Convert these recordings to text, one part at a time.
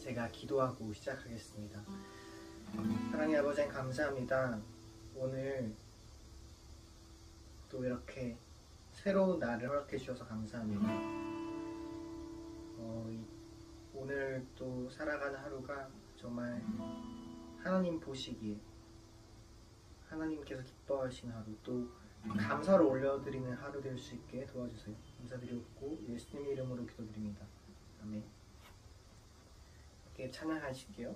제가 기도하고 시작하겠습니다. 하나님 아버지 감사합니다. 오늘 또 이렇게 새로운 날을 허락해 주셔서 감사합니다. 오늘 또 살아가는 하루가 정말 하나님 보시기에 하나님께서 기뻐하신 하루, 또 감사를 올려드리는 하루 될 수 있게 도와주세요. 감사드렸고 예수님의 이름으로 기도드립니다. 아멘. 이렇게 찬양하실게요.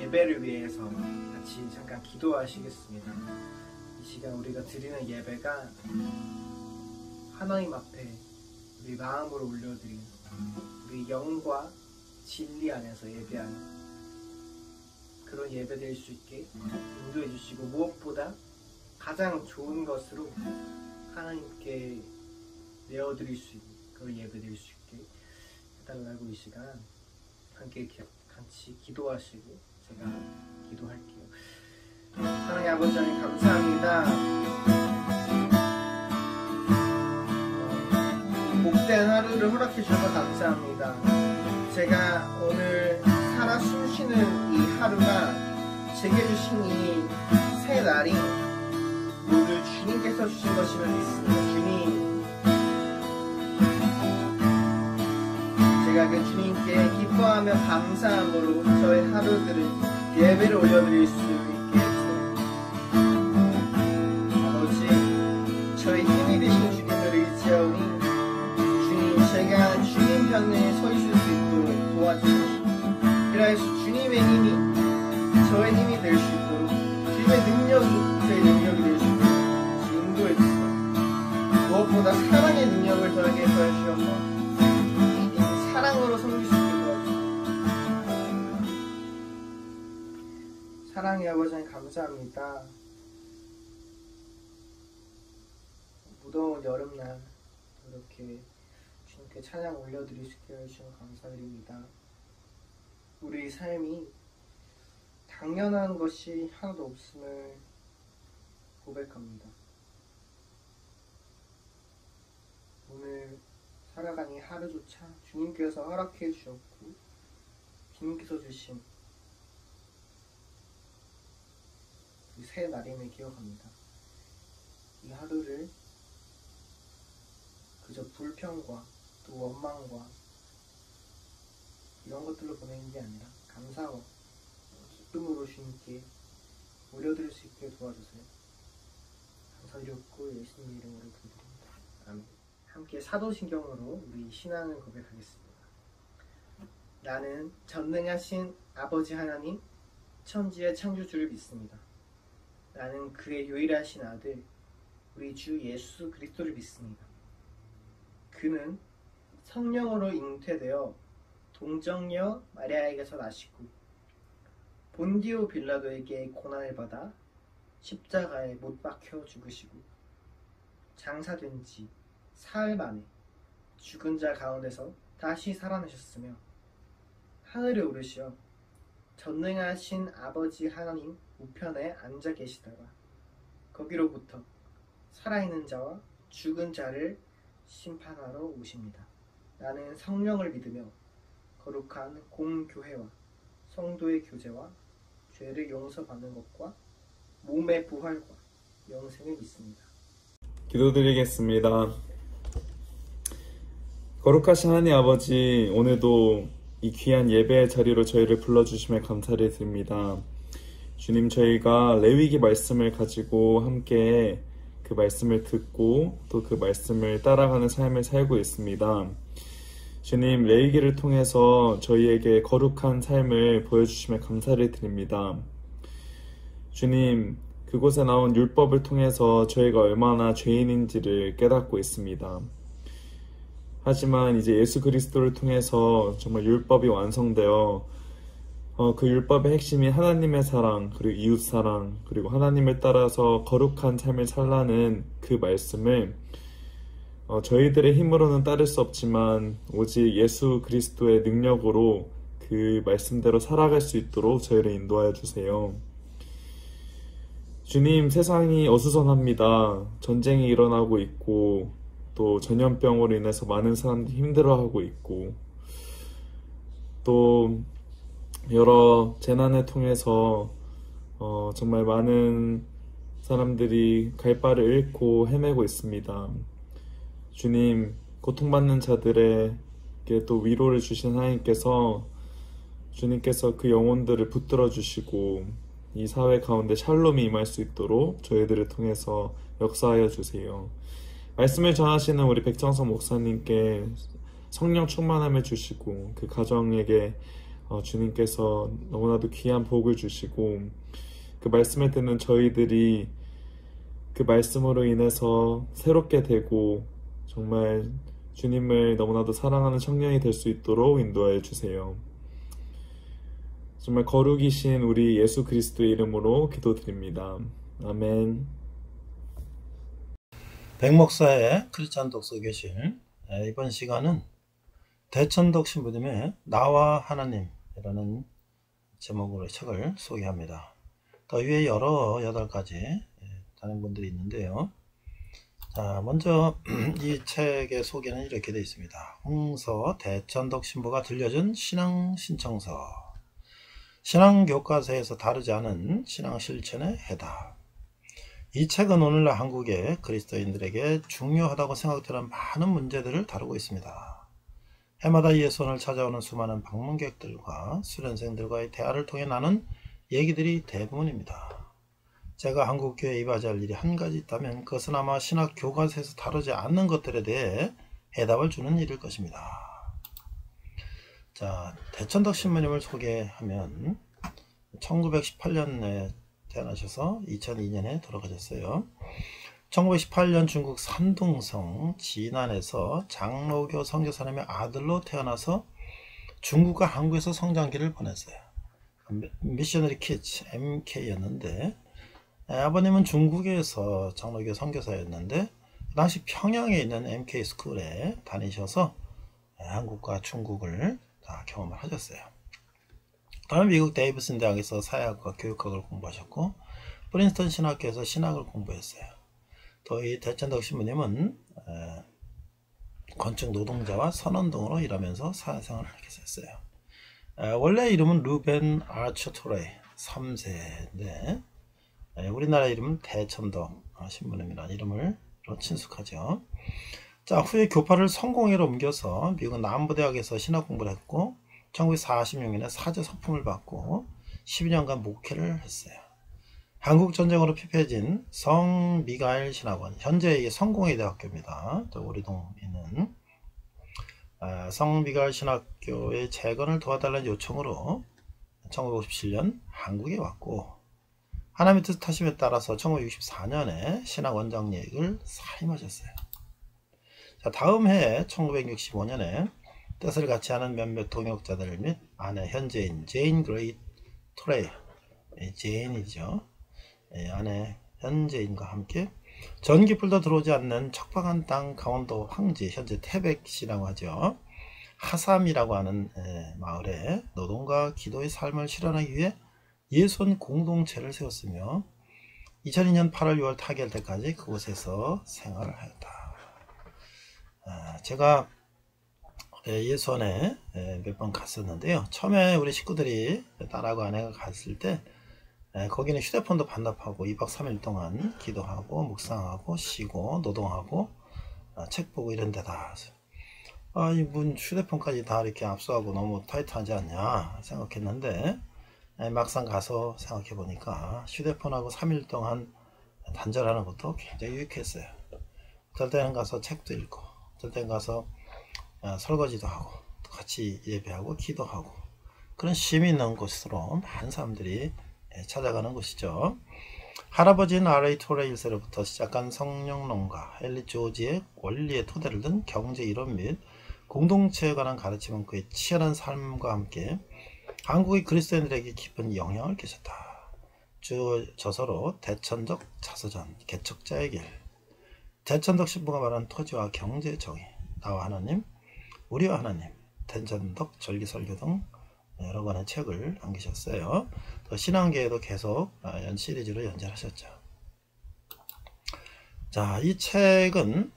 예배를 위해서 같이 잠깐 기도하시겠습니다. 이 시간 우리가 드리는 예배가 하나님 앞에 우리 마음으로 올려드리는 우리 영과 진리 안에서 예배하는 그런 예배 될 수 있게 인도해 주시고, 무엇보다 가장 좋은 것으로 하나님께 내어드릴 수 있는 그런 예배 될 수 있게 해달라고 이 시간 함께 같이 기도하시고 제가 기도할게요. 하나님 아버지 하나님 감사합니다. 복된 하루를 허락해 주셔서 감사합니다. 제가 오늘 살아 숨쉬는 이 하루가 제게 주신 이 새 날이 모두 주님께서 주신 것임을 믿습니다. 주님, 제가 그 주님께 기뻐하며 감사함으로 저의 하루들을 예배를 올려드릴 수 있게 해주세요. 아버지 감사합니다. 무더운 여름날 이렇게 주님께 찬양 올려드릴 수 있게 해주셔서 감사드립니다. 우리 삶이 당연한 것이 하나도 없음을 고백합니다. 오늘 살아가는 하루조차 주님께서 허락해 주셨고 주님께서 주신 그 새 날임을 기억합니다. 이 하루를 그저 불평과 또 원망과 이런 것들로 보내는 게 아니라 감사와 기쁨으로 주님께 올려드릴 수 있게 도와주세요. 감사드렸고 예수님 이름으로 기도드립니다. 아멘. 함께 사도신경으로 우리 신앙을 고백하겠습니다. 나는 전능하신 아버지 하나님 천지의 창조주를 믿습니다. 나는 그의 유일하신 아들 우리 주 예수 그리스도를 믿습니다. 그는 성령으로 잉태되어 동정녀 마리아에게서 나시고 본디오 빌라도에게 고난을 받아 십자가에 못 박혀 죽으시고 장사된 지 사흘 만에 죽은 자 가운데서 다시 살아나셨으며 하늘에 오르시어 전능하신 아버지 하나님 우편에 앉아 계시다가 거기로부터 살아있는 자와 죽은 자를 심판하러 오십니다. 나는 성령을 믿으며 거룩한 공교회와 성도의 교제와 죄를 용서받는 것과 몸의 부활과 영생을 믿습니다. 기도드리겠습니다. 거룩하신 하나님 아버지, 오늘도 이 귀한 예배의 자리로 저희를 불러주심에 감사를 드립니다. 주님, 저희가 레위기 말씀을 가지고 함께 그 말씀을 듣고 또 그 말씀을 따라가는 삶을 살고 있습니다. 주님, 레위기를 통해서 저희에게 거룩한 삶을 보여주심에 감사를 드립니다. 주님, 그곳에 나온 율법을 통해서 저희가 얼마나 죄인인지를 깨닫고 있습니다. 하지만 이제 예수 그리스도를 통해서 정말 율법이 완성되어 그 율법의 핵심인 하나님의 사랑, 그리고 이웃 사랑, 그리고 하나님을 따라서 거룩한 삶을 살라는 그 말씀을 저희들의 힘으로는 따를 수 없지만 오직 예수 그리스도의 능력으로 그 말씀대로 살아갈 수 있도록 저희를 인도하여 주세요. 주님, 세상이 어수선합니다. 전쟁이 일어나고 있고 또 전염병으로 인해서 많은 사람들이 힘들어하고 있고 또 여러 재난을 통해서 정말 많은 사람들이 갈 바를 잃고 헤매고 있습니다. 주님, 고통받는 자들에게 또 위로를 주신 하나님께서 주님께서 그 영혼들을 붙들어 주시고 이 사회 가운데 샬롬이 임할 수 있도록 저희들을 통해서 역사하여 주세요. 말씀을 전하시는 우리 백정석 목사님께 성령 충만함을 주시고 그 가정에게 주님께서 너무나도 귀한 복을 주시고 그 말씀을 듣는 저희들이 그 말씀으로 인해서 새롭게 되고 정말 주님을 너무나도 사랑하는 청년이 될 수 있도록 인도하여 주세요. 정말 거룩이신 우리 예수 그리스도의 이름으로 기도드립니다. 아멘. 백목사의 크리스찬 독서교실, 이번 시간은 대천덕 신부님의 나와 하나님이라는 제목으로 책을 소개합니다. 더 위에 여러 8가지 다른 분들이 있는데요. 자, 먼저 이 책의 소개는 이렇게 되어 있습니다. 홍서 대천덕 신부가 들려준 신앙 신청서, 신앙 교과서에서 다르지 않은 신앙 실천의 해답. 이 책은 오늘날 한국의 그리스도인들에게 중요하다고 생각되는 많은 문제들을 다루고 있습니다. 해마다 예수원을 찾아오는 수많은 방문객들과 수련생들과의 대화를 통해 나눈 얘기들이 대부분입니다. 제가 한국교회에 입하할 일이 한 가지 있다면 그것은 아마 신학 교과서에서 다루지 않는 것들에 대해 해답을 주는 일일 것입니다. 자, 대천덕 신부님을 소개하면 1918년에 태어나셔서 2002년에 돌아가셨어요. 1918년 중국 산둥성 진안에서 장로교 선교사님의 아들로 태어나서 중국과 한국에서 성장기를 보냈어요. 미셔너리 키즈 MK였는데 아버님은 중국에서 장로교 선교사였는데 그 당시 평양에 있는 MK 스쿨에 다니셔서 한국과 중국을 다 경험을 하셨어요. 다음 미국 데이비슨 대학에서 사회학과 교육학을 공부하셨고 프린스턴 신학교에서 신학을 공부했어요. 또 이 대천덕 신부님은 건축 노동자와 선원 등으로 일하면서 사회생활을 하게 됐어요. 원래 이름은 루벤 아처 토레이 3세인데 우리나라 이름은 대천덕 신부님이라는 이름을 친숙하죠. 자, 후에 교파를 성공회로 옮겨서 미국 남부대학에서 신학 공부를 했고 1946년에 사제 서품을 받고 12년간 목회를 했어요. 한국전쟁으로 피폐해진 성미가엘 신학원, 현재 성공회 대학교입니다. 우리동에 있는 성미가엘 신학교의 재건을 도와달라는 요청으로 1957년 한국에 왔고 하나님의 뜻하심에 따라서 1964년에 신학원장직을 사임하셨어요. 자, 다음 해 1965년에 뜻을 같이 하는 몇몇 동역자들 및 아내 현재인 제인 그레이 토레이, 제인이죠. 아내 현재인과 함께 전기불도 들어오지 않는 척박한 땅 강원도 황지, 현재 태백시라고 하죠. 하삼이라고 하는 마을에 노동과 기도의 삶을 실현하기 위해 예손 공동체를 세웠으며 2002년 8월 6월 타결 때까지 그곳에서 생활을 하였다. 제가 예손에 몇 번 갔었는데요. 처음에 우리 식구들이 딸하고 아내가 갔을 때 거기는 휴대폰도 반납하고 2박 3일 동안 기도하고 묵상하고 쉬고 노동하고 책 보고 이런 데다 이분 휴대폰까지 다 이렇게 압수하고 너무 타이트하지 않냐 생각했는데 막상 가서 생각해 보니까 휴대폰하고 3일 동안 단절하는 것도 굉장히 유익했어요. 어떨 때는 가서 책도 읽고 어떨 때는 가서 설거지도 하고 같이 예배하고 기도하고 그런 쉼이 있는 곳으로 많은 사람들이 찾아가는 곳이죠. 할아버지는 R.A. 토레이 1세로부터 시작한 성령론과 헨리 조지의 원리의 토대를 둔 경제 이론 및 공동체에 관한 가르침은 그의 치열한 삶과 함께 한국의 그리스도인들에게 깊은 영향을 끼쳤다. 주 저서로 대천덕 자서전, 개척자의 길, 대천덕 신부가 말한 토지와 경제 정의, 나와 하나님, 우리와 하나님, 대천덕 절기설교 등 여러 권의 책을 남기셨어요. 또 신앙계에도 계속 시리즈로 연재하셨죠. 자, 이 책은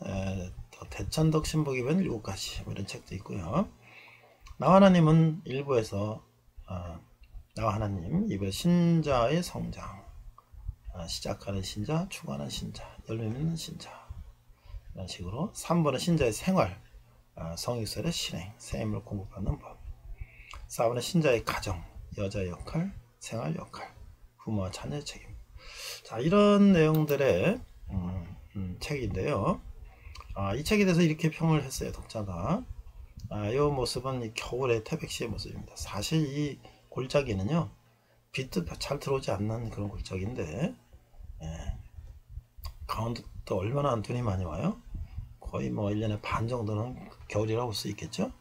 대천덕 신부 기변 7가지 이런 책도 있고요. 나와 하나님은 1부에서 나와 하나님 2부 신자의 성장, 시작하는 신자, 추구하는 신자, 열매 맺는 신자 이런 식으로 3부는 신자의 생활, 성육설의 실행, 샘을 공급받는 법, 4부는 신자의 가정, 여자의 역할, 생활 역할, 부모와 자녀의 책임. 자, 이런 내용들의 책인데요. 이 책에 대해서 이렇게 평을 했어요. 독자가 이 모습은 이 겨울의 태백시의 모습입니다. 사실 이 골짜기는요 빛도 잘 들어오지 않는 그런 골짜기인데 강원도도 얼마나 눈이 많이 와요? 거의 뭐 1년에 반 정도는 겨울이라고 볼 수 있겠죠.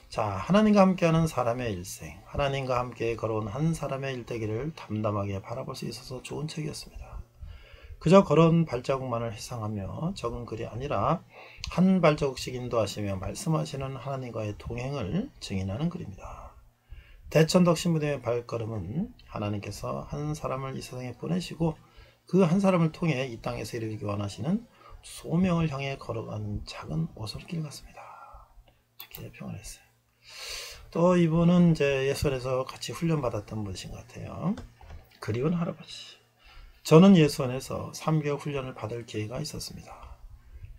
자, 하나님과 함께하는 사람의 일생, 하나님과 함께 걸어온 한 사람의 일대기를 담담하게 바라볼 수 있어서 좋은 책이었습니다. 그저 걸어온 발자국만을 회상하며 적은 글이 아니라 한 발자국씩 인도하시며 말씀하시는 하나님과의 동행을 증인하는 글입니다. 대천덕 신부님의 발걸음은 하나님께서 한 사람을 이 세상에 보내시고 그 한 사람을 통해 이 땅에서 이루기 원하시는 소명을 향해 걸어가는 작은 오솔길 같습니다. 이렇게 평을 했어요. 또 이분은 이제 예수원에서 같이 훈련받았던 분이신 것 같아요. 그리운 할아버지. 저는 예수원에서 3개월 훈련을 받을 기회가 있었습니다.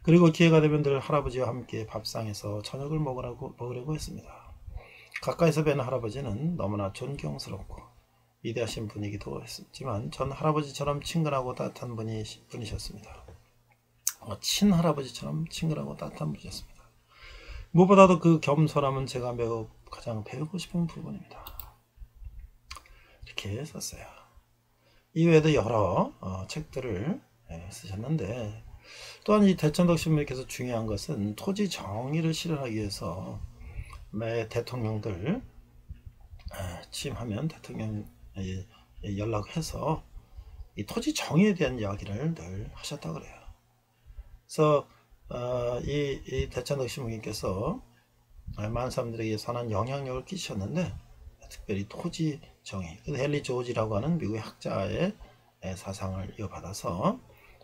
그리고 기회가 되면 늘 할아버지와 함께 밥상에서 저녁을 먹으려고 했습니다. 가까이서 뵌 할아버지는 너무나 존경스럽고 위대하신 분이기도 했지만 전 할아버지처럼 친근하고 따뜻한 분이셨습니다. 친할아버지처럼 친근하고 따뜻한 분이셨습니다. 무엇보다도 그 겸손함은 제가 매우 가장 배우고 싶은 부분입니다. 이렇게 썼어요. 이외에도 여러 책들을 쓰셨는데 또한 이 대천덕 신부님께서 중요한 것은 토지 정의를 실현하기 위해서 매 대통령들 취임하면 대통령 연락해서 이 토지 정의에 대한 이야기를 늘 하셨다 그래요. 그래서 이 대천덕 신부님께서 많은 사람들에게 선한 영향력을 끼치셨는데, 특별히 토지 정의, 헨리 조지라고 하는 미국의 학자의 사상을 이어받아서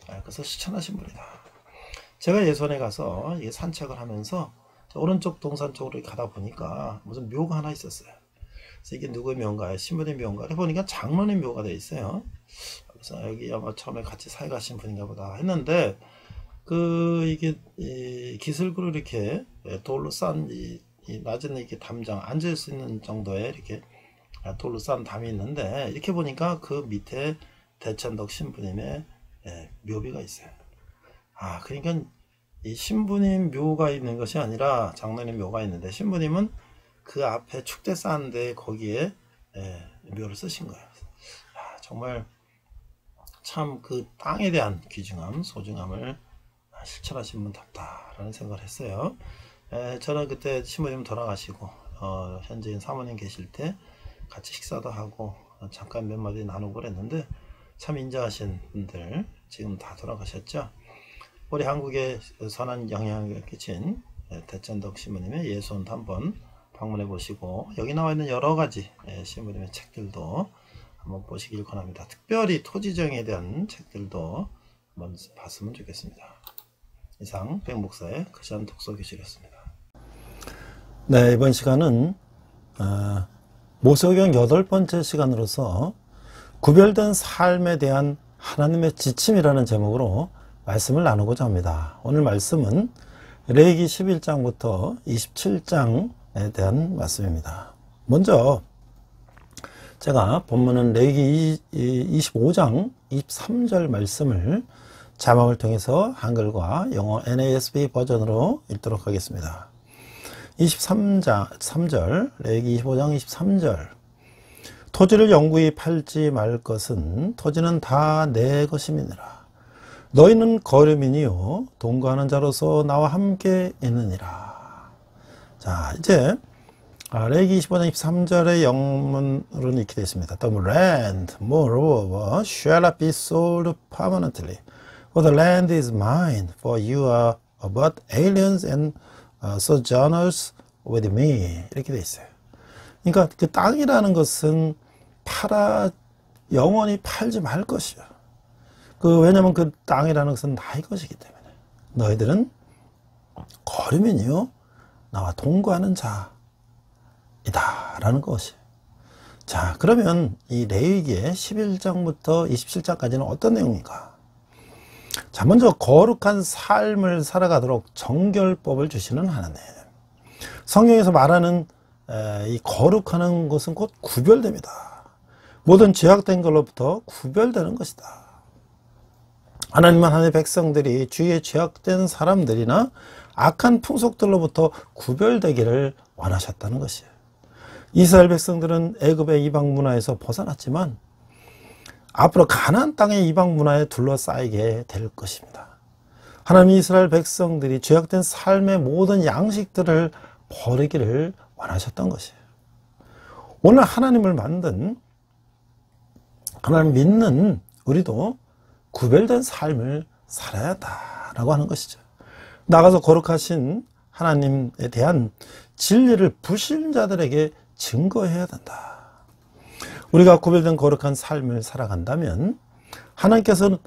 그것을 실천하신 분이다. 제가 예전에 가서 산책을 하면서 오른쪽 동산 쪽으로 가다 보니까 무슨 묘가 하나 있었어요. 그래서 이게 누구의 묘인가요? 신부의 묘인가? 해보니까 장로의 묘가 되어 있어요. 그래서 여기 아마 처음에 같이 사회 가신 분인가 보다 했는데, 이게 기슭으로 이렇게 돌로 싼 낮에는 이렇게 담장 앉을 수 있는 정도의 이렇게 돌로 싼 담이 있는데, 이렇게 보니까 그 밑에 대천덕 신부님의 묘비가 있어요. 그러니까 이 신부님 묘가 있는 것이 아니라 장로님 묘가 있는데, 신부님은 그 앞에 축대 쌓는데 거기에 묘를 쓰신 거예요. 정말 참 그 땅에 대한 귀중함, 소중함을 실천하신 분답다라는 생각을 했어요. 저는 그때 신부님 돌아가시고 현재인 사모님 계실 때 같이 식사도 하고 잠깐 몇 마디 나누고 그랬는데, 참 인자하신 분들 지금 다 돌아가셨죠. 우리 한국에 선한 영향을 끼친 대천덕 신부님의 예손도 한번 방문해 보시고, 여기 나와 있는 여러 가지 신부님의 책들도 한번 보시길 권합니다. 특별히 토지정에 대한 책들도 한번 봤으면 좋겠습니다. 이상 백목사의 크리스천 독서교실이었습니다. 네, 이번 시간은 모세오경 8번째 시간으로서 구별된 삶에 대한 하나님의 지침이라는 제목으로 말씀을 나누고자 합니다. 오늘 말씀은 레위기 11장부터 27장에 대한 말씀입니다. 먼저 제가 본문은 레위기 25장 23절 말씀을 자막을 통해서 한글과 영어 NASB 버전으로 읽도록 하겠습니다. 3절, 레위기 25장 23절. 토지를 영구히 팔지 말 것은 토지는 다 내 것임이니라. 너희는 거류민이요 동거하는 자로서 나와 함께 있느니라. 자, 이제 레위기 25장 23절의 영문으로는 이렇게 되어 있습니다. The land, moreover, shall not be sold permanently, for the land is mine, for you are but aliens and sojourners with me. 이렇게 되어 있어요. 그러니까 그 땅이라는 것은 영원히 팔지 말 것이야. 왜냐면 그 땅이라는 것은 나의 것이기 때문에. 너희들은 거류민이요 나와 동거하는 자이다 라는 것이. 자, 그러면 이 레위기의 11장부터 27장까지는 어떤 내용입니까? 자, 먼저 거룩한 삶을 살아가도록 정결법을 주시는 하나님. 성경에서 말하는 이 거룩하는 것은 곧 구별됩니다. 모든 죄악된 걸로부터 구별되는 것이다. 하나님은 하나님의 백성들이 주위의 죄악된 사람들이나 악한 풍속들로부터 구별되기를 원하셨다는 것이에요. 이스라엘 백성들은 애굽의 이방 문화에서 벗어났지만 앞으로 가나안 땅의 이방 문화에 둘러싸이게 될 것입니다. 하나님 이스라엘 백성들이 죄악된 삶의 모든 양식들을 버리기를 원하셨던 것이에요. 오늘 하나님을 만든, 하나님 믿는 우리도 구별된 삶을 살아야 한다라고 하는 것이죠. 나가서 거룩하신 하나님에 대한 진리를 불신자들에게 증거해야 된다. 우리가 구별된 거룩한 삶을 살아간다면 하나님께서는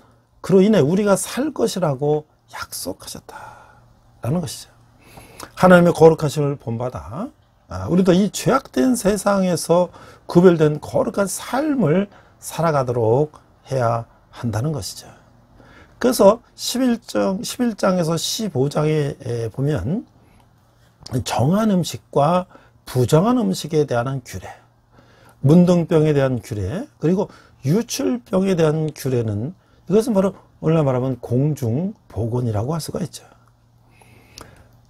그로 인해 우리가 살 것이라고 약속하셨다라는 것이죠. 하나님의 거룩하심을 본받아 우리도 이 죄악된 세상에서 구별된 거룩한 삶을 살아가도록 해야 한다는 것이죠. 그래서 11장에서 15장에 보면 정한 음식과 부정한 음식에 대한 규례, 문둥병에 대한 규례, 그리고 유출병에 대한 규례는, 이것은 바로 오늘날 말하면 공중보건이라고 할 수가 있죠.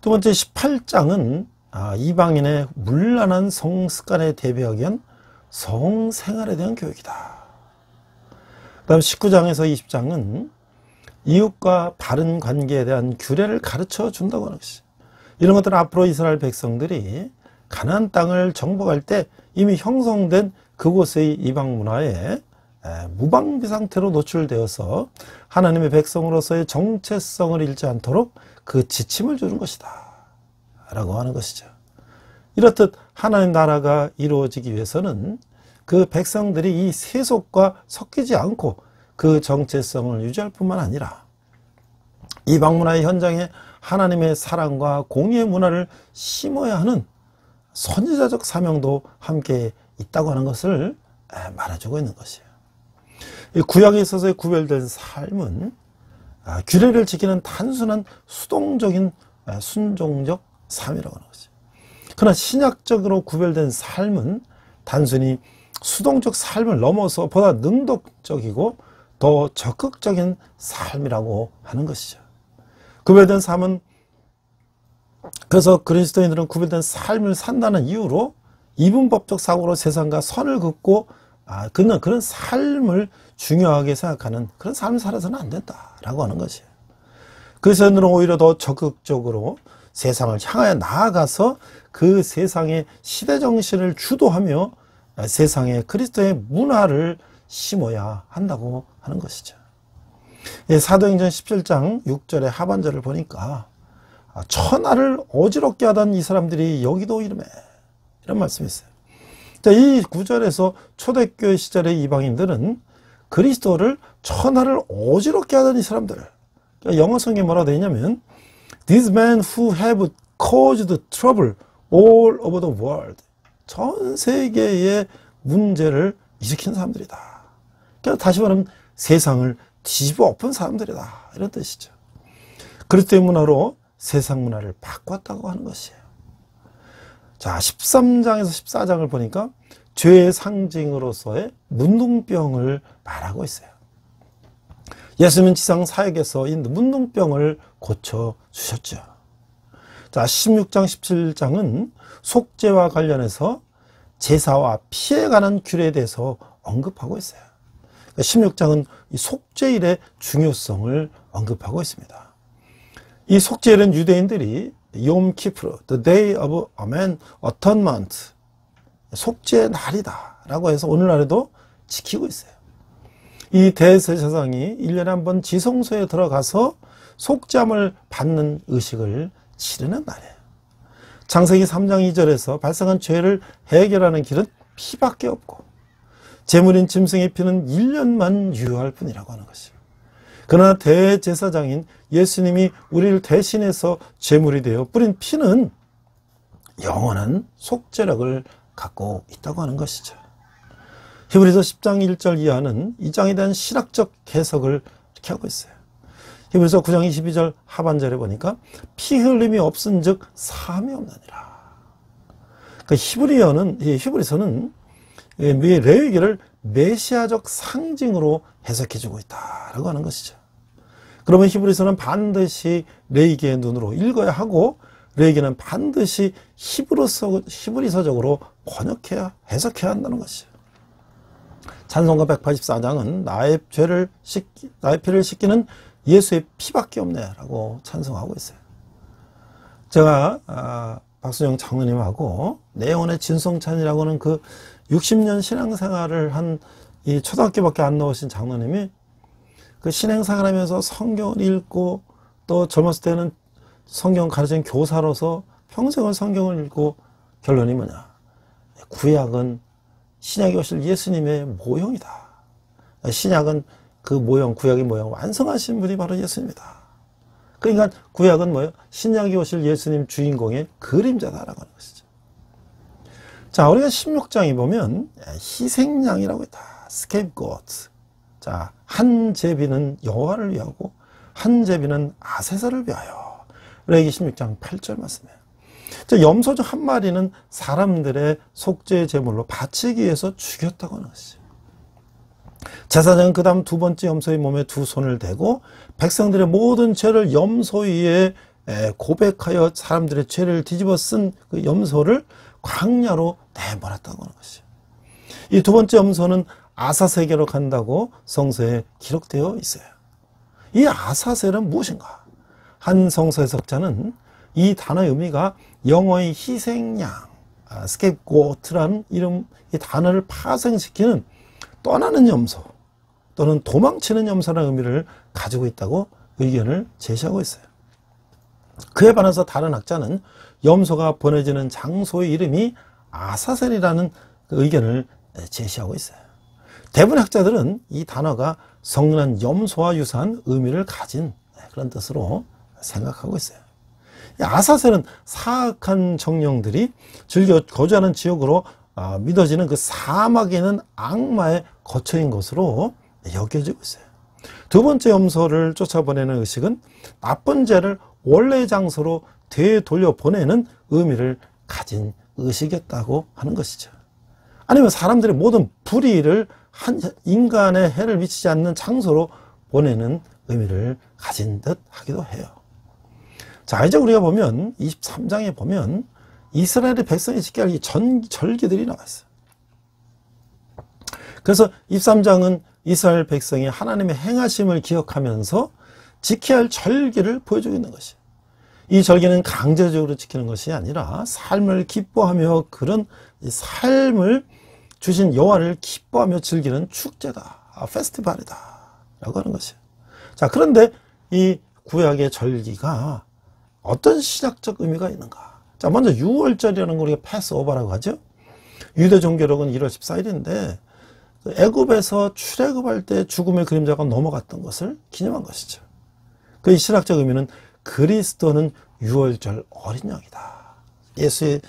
두 번째 18장은 이방인의 문란한 성습관에 대비하기 위한 성생활에 대한 교육이다. 그 다음 19장에서 20장은 이웃과 바른 관계에 대한 규례를 가르쳐 준다고 하는 것이. 이런 것들은 앞으로 이스라엘 백성들이 가나안 땅을 정복할 때 이미 형성된 그곳의 이방 문화에 무방비 상태로 노출되어서 하나님의 백성으로서의 정체성을 잃지 않도록 그 지침을 주는 것이다 라고 하는 것이죠. 이렇듯 하나님 나라가 이루어지기 위해서는 그 백성들이 이 세속과 섞이지 않고 그 정체성을 유지할 뿐만 아니라 이방 문화의 현장에 하나님의 사랑과 공의의 문화를 심어야 하는 선지자적 사명도 함께 있다고 하는 것을 말해주고 있는 것이에요. 이 구약에 있어서의 구별된 삶은 규례를 지키는 단순한 수동적인 순종적 삶이라고 하는 것이에요. 그러나 신약적으로 구별된 삶은 단순히 수동적 삶을 넘어서 보다 능동적이고 더 적극적인 삶이라고 하는 것이죠. 구별된 삶은 그래서 그리스도인들은 구별된 삶을 산다는 이유로 이분법적 사고로 세상과 선을 긋고 그런 삶을 중요하게 생각하는 그런 삶을 살아서는 안 된다라고 하는 것이에요. 그리스도인들은 오히려 더 적극적으로 세상을 향하여 나아가서 그 세상의 시대정신을 주도하며 세상에 그리스도의 문화를 심어야 한다고 하는 것이죠. 사도행전 17장 6절의 하반절을 보니까 천하를 어지럽게 하던 이 사람들이 여기도 이름에 이런 말씀이 있어요. 이 구절에서 초대교회 시절의 이방인들은 그리스도를 천하를 어지럽게 하던 이 사람들, 영어 성경에 뭐라고 되어 있냐면 These men who have caused trouble all over the world. 전 세계의 문제를 일으킨 사람들이다. 그러니까 다시 말하면 세상을 뒤집어 엎은 사람들이다. 이런 뜻이죠. 그리스도의 문화로 세상 문화를 바꿨다고 하는 것이에요. 자, 13장에서 14장을 보니까 죄의 상징으로서의 문둥병을 말하고 있어요. 예수님은 지상 사역에서 이 문둥병을 고쳐주셨죠. 자, 16장, 17장은 속죄와 관련해서 제사와 피에 관한 규례에 대해서 언급하고 있어요. 16장은 이 속죄일의 중요성을 언급하고 있습니다. 이 속죄일은 유대인들이 욤 키프르, the day of atonement, 속죄의 날이다 라고 해서 오늘날에도 지키고 있어요. 이 대제사장이 1년에 한 번 지성소에 들어가서 속죄함을 받는 의식을 치르는 날이에요. 창세기 3장 2절에서 발생한 죄를 해결하는 길은 피밖에 없고 제물인 짐승의 피는 1년만 유효할 뿐이라고 하는 것이에요. 그러나 대제사장인 예수님이 우리를 대신해서 제물이 되어 뿌린 피는 영원한 속죄력을 갖고 있다고 하는 것이죠. 히브리서 10장 1절 이하는 이 장에 대한 신학적 해석을 이렇게 하고 있어요. 히브리서 9장 22절 하반절에 보니까 피 흘림이 없은 즉 사함이 없느니라. 그러니까 히브리서는 레위기를 메시아적 상징으로 해석해주고 있다라고 하는 것이죠. 그러면 히브리서는 반드시 레위기의 눈으로 읽어야 하고 레위기는 반드시 히브리서적으로 번역해야 해석해야 한다는 것이죠. 찬송가 184장은 나의 피를 씻기는 예수의 피밖에 없네라고 찬송하고 있어요. 제가 박수영 장로님하고 내 영혼의 진성찬이라고 하는 그 60년 신앙생활을 한 이 초등학교밖에 안 나오신 장로님이 그 신앙생활 하면서 성경을 읽고 또 젊었을 때는 성경 가르치는 교사로서 평생을 성경을 읽고 결론이 뭐냐? 구약은 신약에 오실 예수님의 모형이다. 신약은 그 모형, 구약의 모형 완성하신 분이 바로 예수님이다. 그러니까 구약은 뭐예요? 신약에 오실 예수님 주인공의 그림자다라고 하는 것이죠. 자, 우리가 16장에 보면 희생양이라고 있다. scapegoat. 자, 한 제비는 여호와를 위하고 한 제비는 아세사를 위하여. 레위기 16장 8절 말씀이에요. 염소 중 한 마리는 사람들의 속죄 제물로 바치기 위해서 죽였다고 하는 것이죠. 제사장은 그 다음 두 번째 염소의 몸에 두 손을 대고 백성들의 모든 죄를 염소 위에 고백하여 사람들의 죄를 뒤집어 쓴 그 염소를 광야로 내몰았다고 하는 것이죠. 이 두 번째 염소는 아사세계로 간다고 성서에 기록되어 있어요. 이 아사셀은 무엇인가? 한 성서 해석자는 이 단어의 의미가 영어의 희생양, 스케이프고트라는 이름, 이 단어를 파생시키는 떠나는 염소, 또는 도망치는 염소라는 의미를 가지고 있다고 의견을 제시하고 있어요. 그에 반해서 다른 학자는 염소가 보내지는 장소의 이름이 아사셀이라는 그 의견을 제시하고 있어요. 대부분의 학자들은 이 단어가 성난 염소와 유사한 의미를 가진 그런 뜻으로 생각하고 있어요. 아사셀은 사악한 정령들이 즐겨 거주하는 지역으로 믿어지는 그 사막에 있는 악마의 거처인 것으로 여겨지고 있어요. 두 번째 염소를 쫓아보내는 의식은 나쁜 죄를 원래의 장소로 되돌려보내는 의미를 가진 의식이었다고 하는 것이죠. 아니면 사람들이 모든 불의를 한 인간의 해를 미치지 않는 장소로 보내는 의미를 가진 듯 하기도 해요. 자, 이제 우리가 보면 23장에 보면 이스라엘의 백성이 지켜야 할 이 절기들이 나와 있어요. 그래서 23장은 이스라엘 백성이 하나님의 행하심을 기억하면서 지켜야 할 절기를 보여주고 있는 것이에요. 이 절기는 강제적으로 지키는 것이 아니라 삶을 기뻐하며 그런 삶을 주신 여호와를 기뻐하며 즐기는 축제다, 페스티벌이다 라고 하는 것이에요. 자, 그런데 이 구약의 절기가 어떤 신학적 의미가 있는가? 자, 먼저 6월절이라는 걸 우리가 패스오버라고 하죠. 유대 종교력은 1월 14일인데 애굽에서 출애굽할 때 죽음의 그림자가 넘어갔던 것을 기념한 것이죠. 그 신학적 의미는 그리스도는 6월절 어린 양이다. 예수의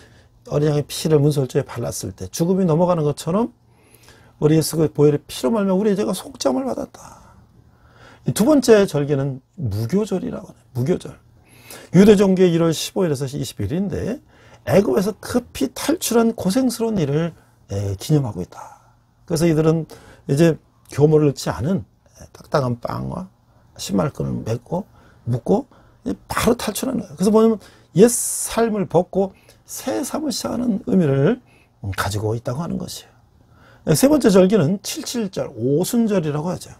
어린 양의 피를 문설주에 발랐을 때 죽음이 넘어가는 것처럼 우리 예수의 보혈의 피로 말미암아 우리의 죄가 속죄함을 받았다. 두 번째 절기는 무교절이라고 해요. 무교절. 유대 종교의 1월 15일에서 20일인데 애굽에서 급히 탈출한 고생스러운 일을 기념하고 있다. 그래서 이들은 이제 교모를 넣지 않은 딱딱한 빵과 신발끈을 묶고 바로 탈출하는 거예요. 그래서 뭐냐면 옛 삶을 벗고 새 삶을 시작하는 의미를 가지고 있다고 하는 것이에요. 세 번째 절기는 77절, 오순절이라고 하죠.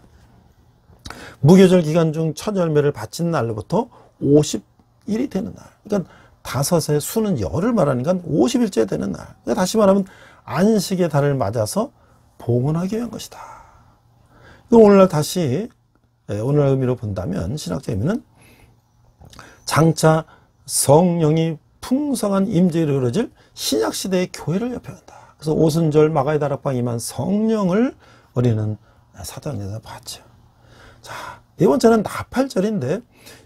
무교절 기간 중 첫 열매를 바친 날로부터 50일이 되는 날. 그러니까 다섯의 수는 열을 말하니까 50일째 되는 날. 그러니까 다시 말하면 안식의 달을 맞아서 봉헌하기 위한 것이다. 오늘날 다시 오늘날 의미로 본다면 신학적 의미는 장차 성령이 풍성한 임재로 이루어질 신약시대의 교회를 대표한다. 그래서 오순절 마가의 다락방에 임한 성령을 우리는 사도행전에서 봤죠. 자, 네 번째는 나팔절인데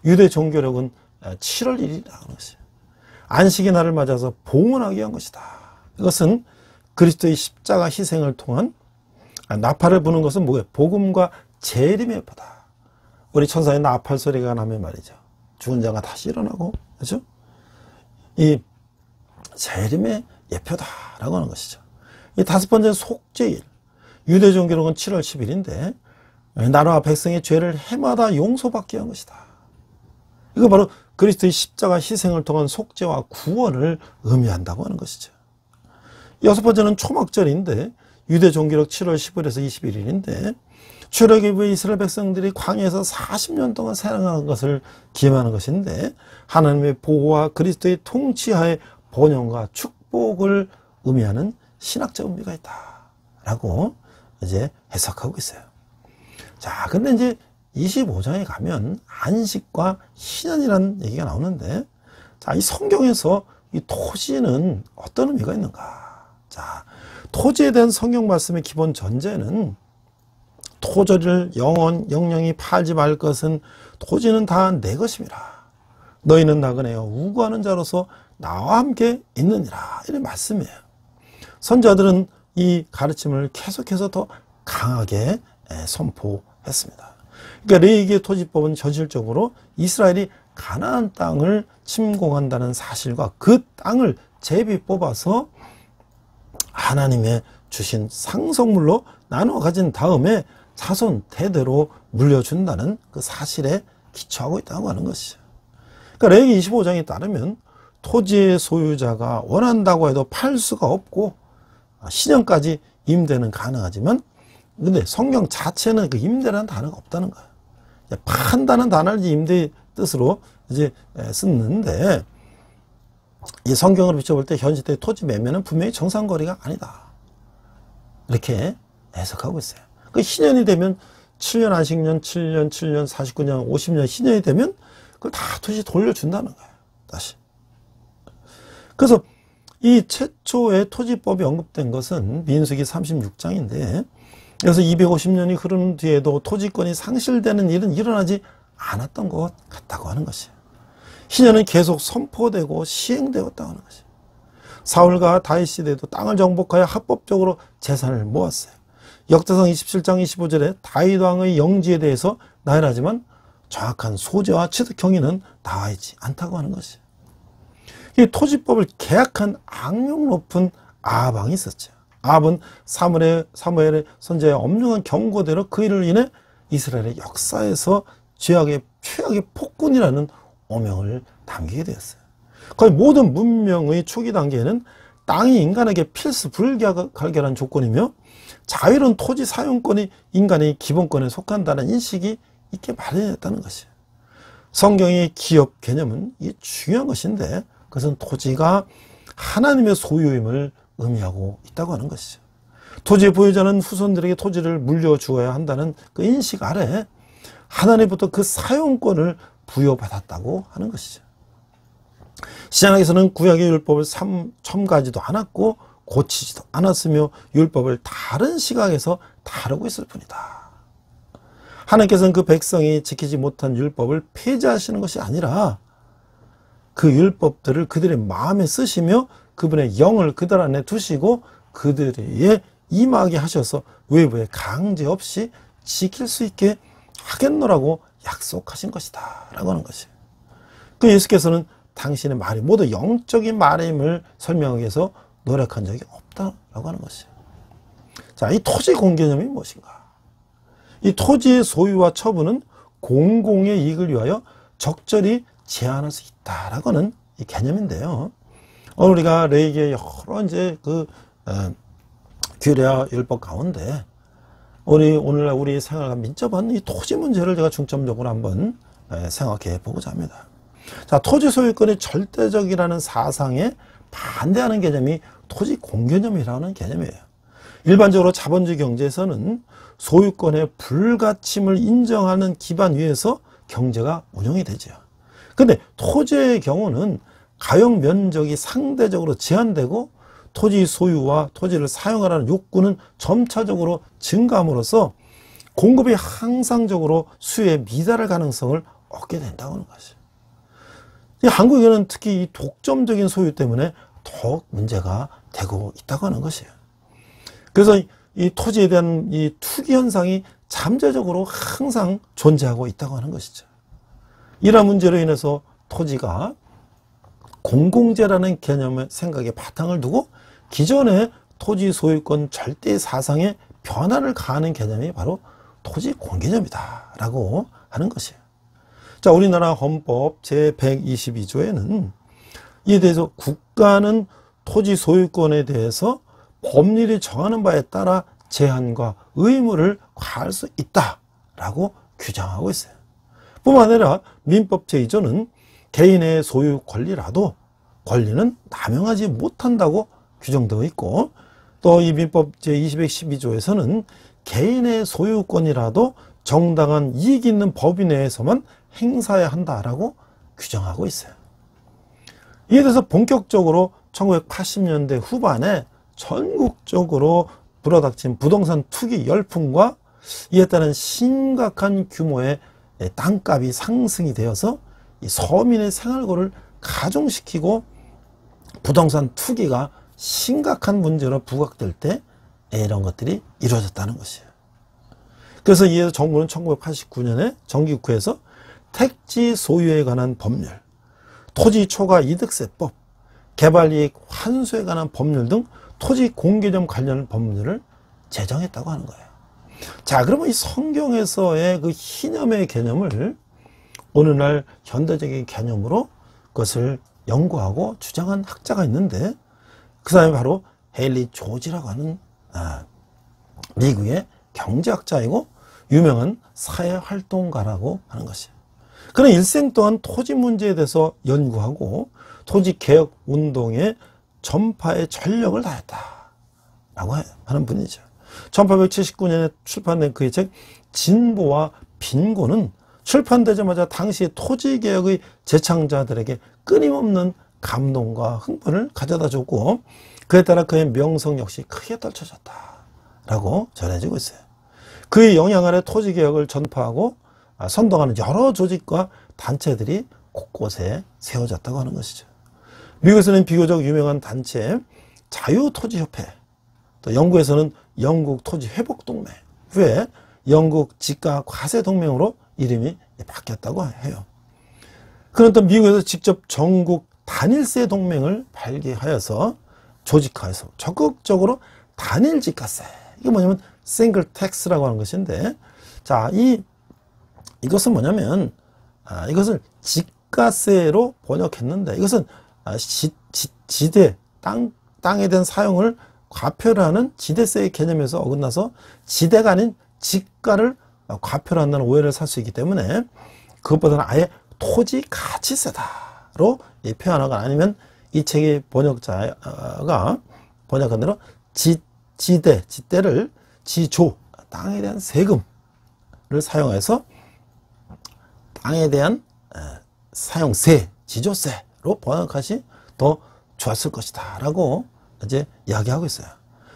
유대 종교력은 7월 1일이라는 것이에요. 안식의 날을 맞아서 봉헌하기 위한 것이다. 이것은 그리스도의 십자가 희생을 통한 나팔을 부는 것은 뭐예요? 복음과 재림의 예표다. 우리 천사의 나팔 소리가 나면 말이죠. 죽은 자가 다시 일어나고, 그렇죠? 이 재림의 예표다라고 하는 것이죠. 이 다섯 번째는 속죄일. 유대 종교로는 7월 10일인데 나라와 백성의 죄를 해마다 용서받기 위한 것이다. 이거 바로 그리스도의 십자가 희생을 통한 속죄와 구원을 의미한다고 하는 것이죠. 여섯 번째는 초막절인데 유대 종교력 7월 15일에서 21일인데 출애굽 이후에 이스라엘 백성들이 광야에서 40년 동안 살아가는 것을 기념하는 것인데 하나님의 보호와 그리스도의 통치하에 번영과 축복을 의미하는 신학적 의미가 있다라고 이제 해석하고 있어요. 자, 근데 이제 25장에 가면 안식과 희년이라는 얘기가 나오는데, 자, 이 성경에서 이 토지는 어떤 의미가 있는가? 자, 토지에 대한 성경 말씀의 기본 전제는 토지를 영영이 팔지 말 것은 토지는 다 내 것임이라. 너희는 나그네여 우고하는 자로서 나와 함께 있느니라. 이런 말씀이에요. 선자들은 이 가르침을 계속해서 더 강하게 선포했습니다. 그러니까 레위기의 토지법은 현실적으로 이스라엘이 가나안 땅을 침공한다는 사실과 그 땅을 제비 뽑아서 하나님의 주신 상속물로 나누어 가진 다음에 자손 대대로 물려준다는 그 사실에 기초하고 있다고 하는 것이죠. 그러니까 레위기 25장에 따르면 토지의 소유자가 원한다고 해도 팔 수가 없고 신년까지 임대는 가능하지만 근데 성경 자체는 그 임대라는 단어가 없다는 거예요. 판다는 단어를 임대의 뜻으로 이제 쓰는데 이 성경을 비춰볼 때 현 시대의 토지 매매는 분명히 정상거래가 아니다. 이렇게 해석하고 있어요. 그 희년이 되면 7년 안식년, 7년, 7년, 49년, 50년, 희년이 되면 그걸 다 다시 돌려준다는 거예요. 다시. 그래서 이 최초의 토지법이 언급된 것은 민수기 36장인데 그래서 250년이 흐른 뒤에도 토지권이 상실되는 일은 일어나지 않았던 것 같다고 하는 것이에요. 희년은 계속 선포되고 시행되었다고 하는 것이에요. 사울과 다윗 시대에도 땅을 정복하여 합법적으로 재산을 모았어요. 역대상 27장 25절에 다윗 왕의 영지에 대해서 나열하지만 정확한 소재와 취득 경위는 나와 있지 않다고 하는 것이에요. 이 토지법을 개혁한 악명 높은 아합 왕이 있었죠. 아합은 사무엘의 선지자의 엄중한 경고대로 그 일을 인해 이스라엘의 역사에서 최악의 폭군이라는 오명을 남기게 되었어요. 거의 모든 문명의 초기 단계에는 땅이 인간에게 필수 불가결한 조건이며 자유로운 토지 사용권이 인간의 기본권에 속한다는 인식이 있게 마련했다는 것이에요. 성경의 기업 개념은 이게 중요한 것인데 그것은 토지가 하나님의 소유임을 의미하고 있다고 하는 것이죠. 토지의 보유자는 후손들에게 토지를 물려주어야 한다는 그 인식 아래 하나님부터 그 사용권을 부여받았다고 하는 것이죠. 신약에서는 구약의 율법을 첨가하지도 않았고 고치지도 않았으며 율법을 다른 시각에서 다루고 있을 뿐이다. 하나님께서는 그 백성이 지키지 못한 율법을 폐지하시는 것이 아니라 그 율법들을 그들의 마음에 쓰시며 그분의 영을 그들 안에 두시고 그들에게 임하게 하셔서 외부에 강제 없이 지킬 수 있게 하겠노라고 약속하신 것이다 라고 하는 것이에요. 그 예수께서는 당신의 말이 모두 영적인 말임을 설명하기 위해서 노력한 적이 없다라고 하는 것이에요. 자, 이 토지 공개념이 무엇인가? 이 토지의 소유와 처분은 공공의 이익을 위하여 적절히 제한할 수 있다라고 하는 이 개념인데요. 오늘 우리가 레위기의 여러 이제 규례와 율법 가운데 오늘날 우리 생활과 민첩한 이 토지 문제를 제가 중점적으로 한번 생각해 보고자 합니다. 자, 토지 소유권이 절대적이라는 사상에 반대하는 개념이 토지 공개념이라는 개념이에요. 일반적으로 자본주의 경제에서는 소유권의 불가침을 인정하는 기반 위에서 경제가 운영이 되죠. 근데 토지의 경우는 가용 면적이 상대적으로 제한되고 토지 소유와 토지를 사용하라는 욕구는 점차적으로 증가함으로써 공급이 항상적으로 수요에 미달할 가능성을 얻게 된다고 하는 것이죠. 한국에는 특히 이 독점적인 소유 때문에 더욱 문제가 되고 있다고 하는 것이에요. 그래서 이 토지에 대한 이 투기 현상이 잠재적으로 항상 존재하고 있다고 하는 것이죠. 이러한 문제로 인해서 토지가 공공재라는 개념의 생각에 바탕을 두고 기존의 토지 소유권 절대 사상에 변화를 가하는 개념이 바로 토지 공개념이다 라고 하는 것이에요. 자, 우리나라 헌법 제122조에는 이에 대해서 국가는 토지 소유권에 대해서 법률이 정하는 바에 따라 제한과 의무를 과할 수 있다라고 규정하고 있어요. 뿐만 아니라 민법 제2조는 개인의 소유 권리라도 권리는 남용하지 못한다고 규정되어 있고 또 이 민법 제212조에서는 개인의 소유권이라도 정당한 이익 있는 법인 내에서만 행사해야 한다라고 규정하고 있어요. 이에 대해서 본격적으로 1980년대 후반에 전국적으로 불어닥친 부동산 투기 열풍과 이에 따른 심각한 규모의 땅값이 상승이 되어서 이 서민의 생활고를 가중시키고 부동산 투기가 심각한 문제로 부각될 때 이런 것들이 이루어졌다는 것이에요. 그래서 이에 정부는 1989년에 정기국회에서 택지 소유에 관한 법률, 토지 초과 이득세법, 개발이익 환수에 관한 법률 등 토지 공개념 관련 법률을 제정했다고 하는 거예요. 자, 그러면 이 성경에서의 그 희념의 개념을 오늘날 현대적인 개념으로 그것을 연구하고 주장한 학자가 있는데 그 사람이 바로 헤일리 조지라고 하는 미국의 경제학자이고 유명한 사회활동가라고 하는 것이에요. 그는 일생 동안 토지 문제에 대해서 연구하고 토지 개혁 운동의 전파에 전력을 다했다라고 하는 분이죠. 1879년에 출판된 그의 책 진보와 빈곤은 출판되자마자 당시 토지개혁의 제창자들에게 끊임없는 감동과 흥분을 가져다 줬고, 그에 따라 그의 명성 역시 크게 떨쳐졌다라고 전해지고 있어요. 그의 영향 아래 토지개혁을 전파하고 선동하는 여러 조직과 단체들이 곳곳에 세워졌다고 하는 것이죠. 미국에서는 비교적 유명한 단체 자유토지협회, 또 영국에서는 영국 토지회복동맹, 후에 영국 지가 과세동맹으로 이름이 바뀌었다고 해요. 그는 또 미국에서 직접 전국 단일세 동맹을 발기하여서 조직화해서 적극적으로 단일 지가세, 이게 뭐냐면 싱글 텍스라고 하는 것인데, 자, 이것은 뭐냐면 이것을 지가세로 번역했는데, 이것은 지대, 땅에 대한 사용을 과표를 하는 지대세의 개념에서 어긋나서 지대가 아닌 지가를 과표를 한다는 오해를 살 수 있기 때문에, 그것보다는 아예 토지 가치세다로 표현하거나, 아니면 이 책의 번역자가 번역한 대로 지대를 지조, 땅에 대한 세금을 사용해서 땅에 대한 사용세, 지조세로 번역하시 더 좋았을 것이다 라고 이제 이야기하고 있어요.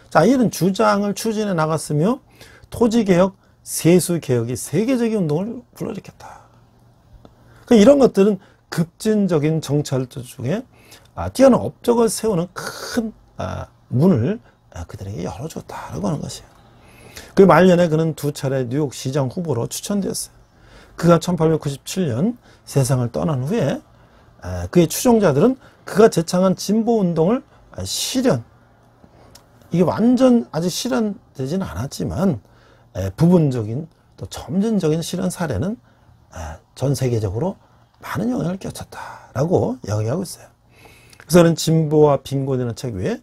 자, 이런 주장을 추진해 나갔으며 토지개혁, 세수개혁이 세계적인 운동을 불러일으켰다. 그러니까 이런 것들은 급진적인 정치활동 중에 뛰어난 업적을 세우는 큰 문을 그들에게 열어줬다라고 하는 것이에요. 그 말년에 그는 2차례 뉴욕 시장 후보로 추천되었어요. 그가 1897년 세상을 떠난 후에 그의 추종자들은 그가 제창한 진보운동을 이게 완전 아직 실현되지는 않았지만 부분적인 또 점진적인 실현 사례는 전 세계적으로 많은 영향을 끼쳤다라고 이야기하고 있어요. 그래서 그는 진보와 빈곤이라는 책 외에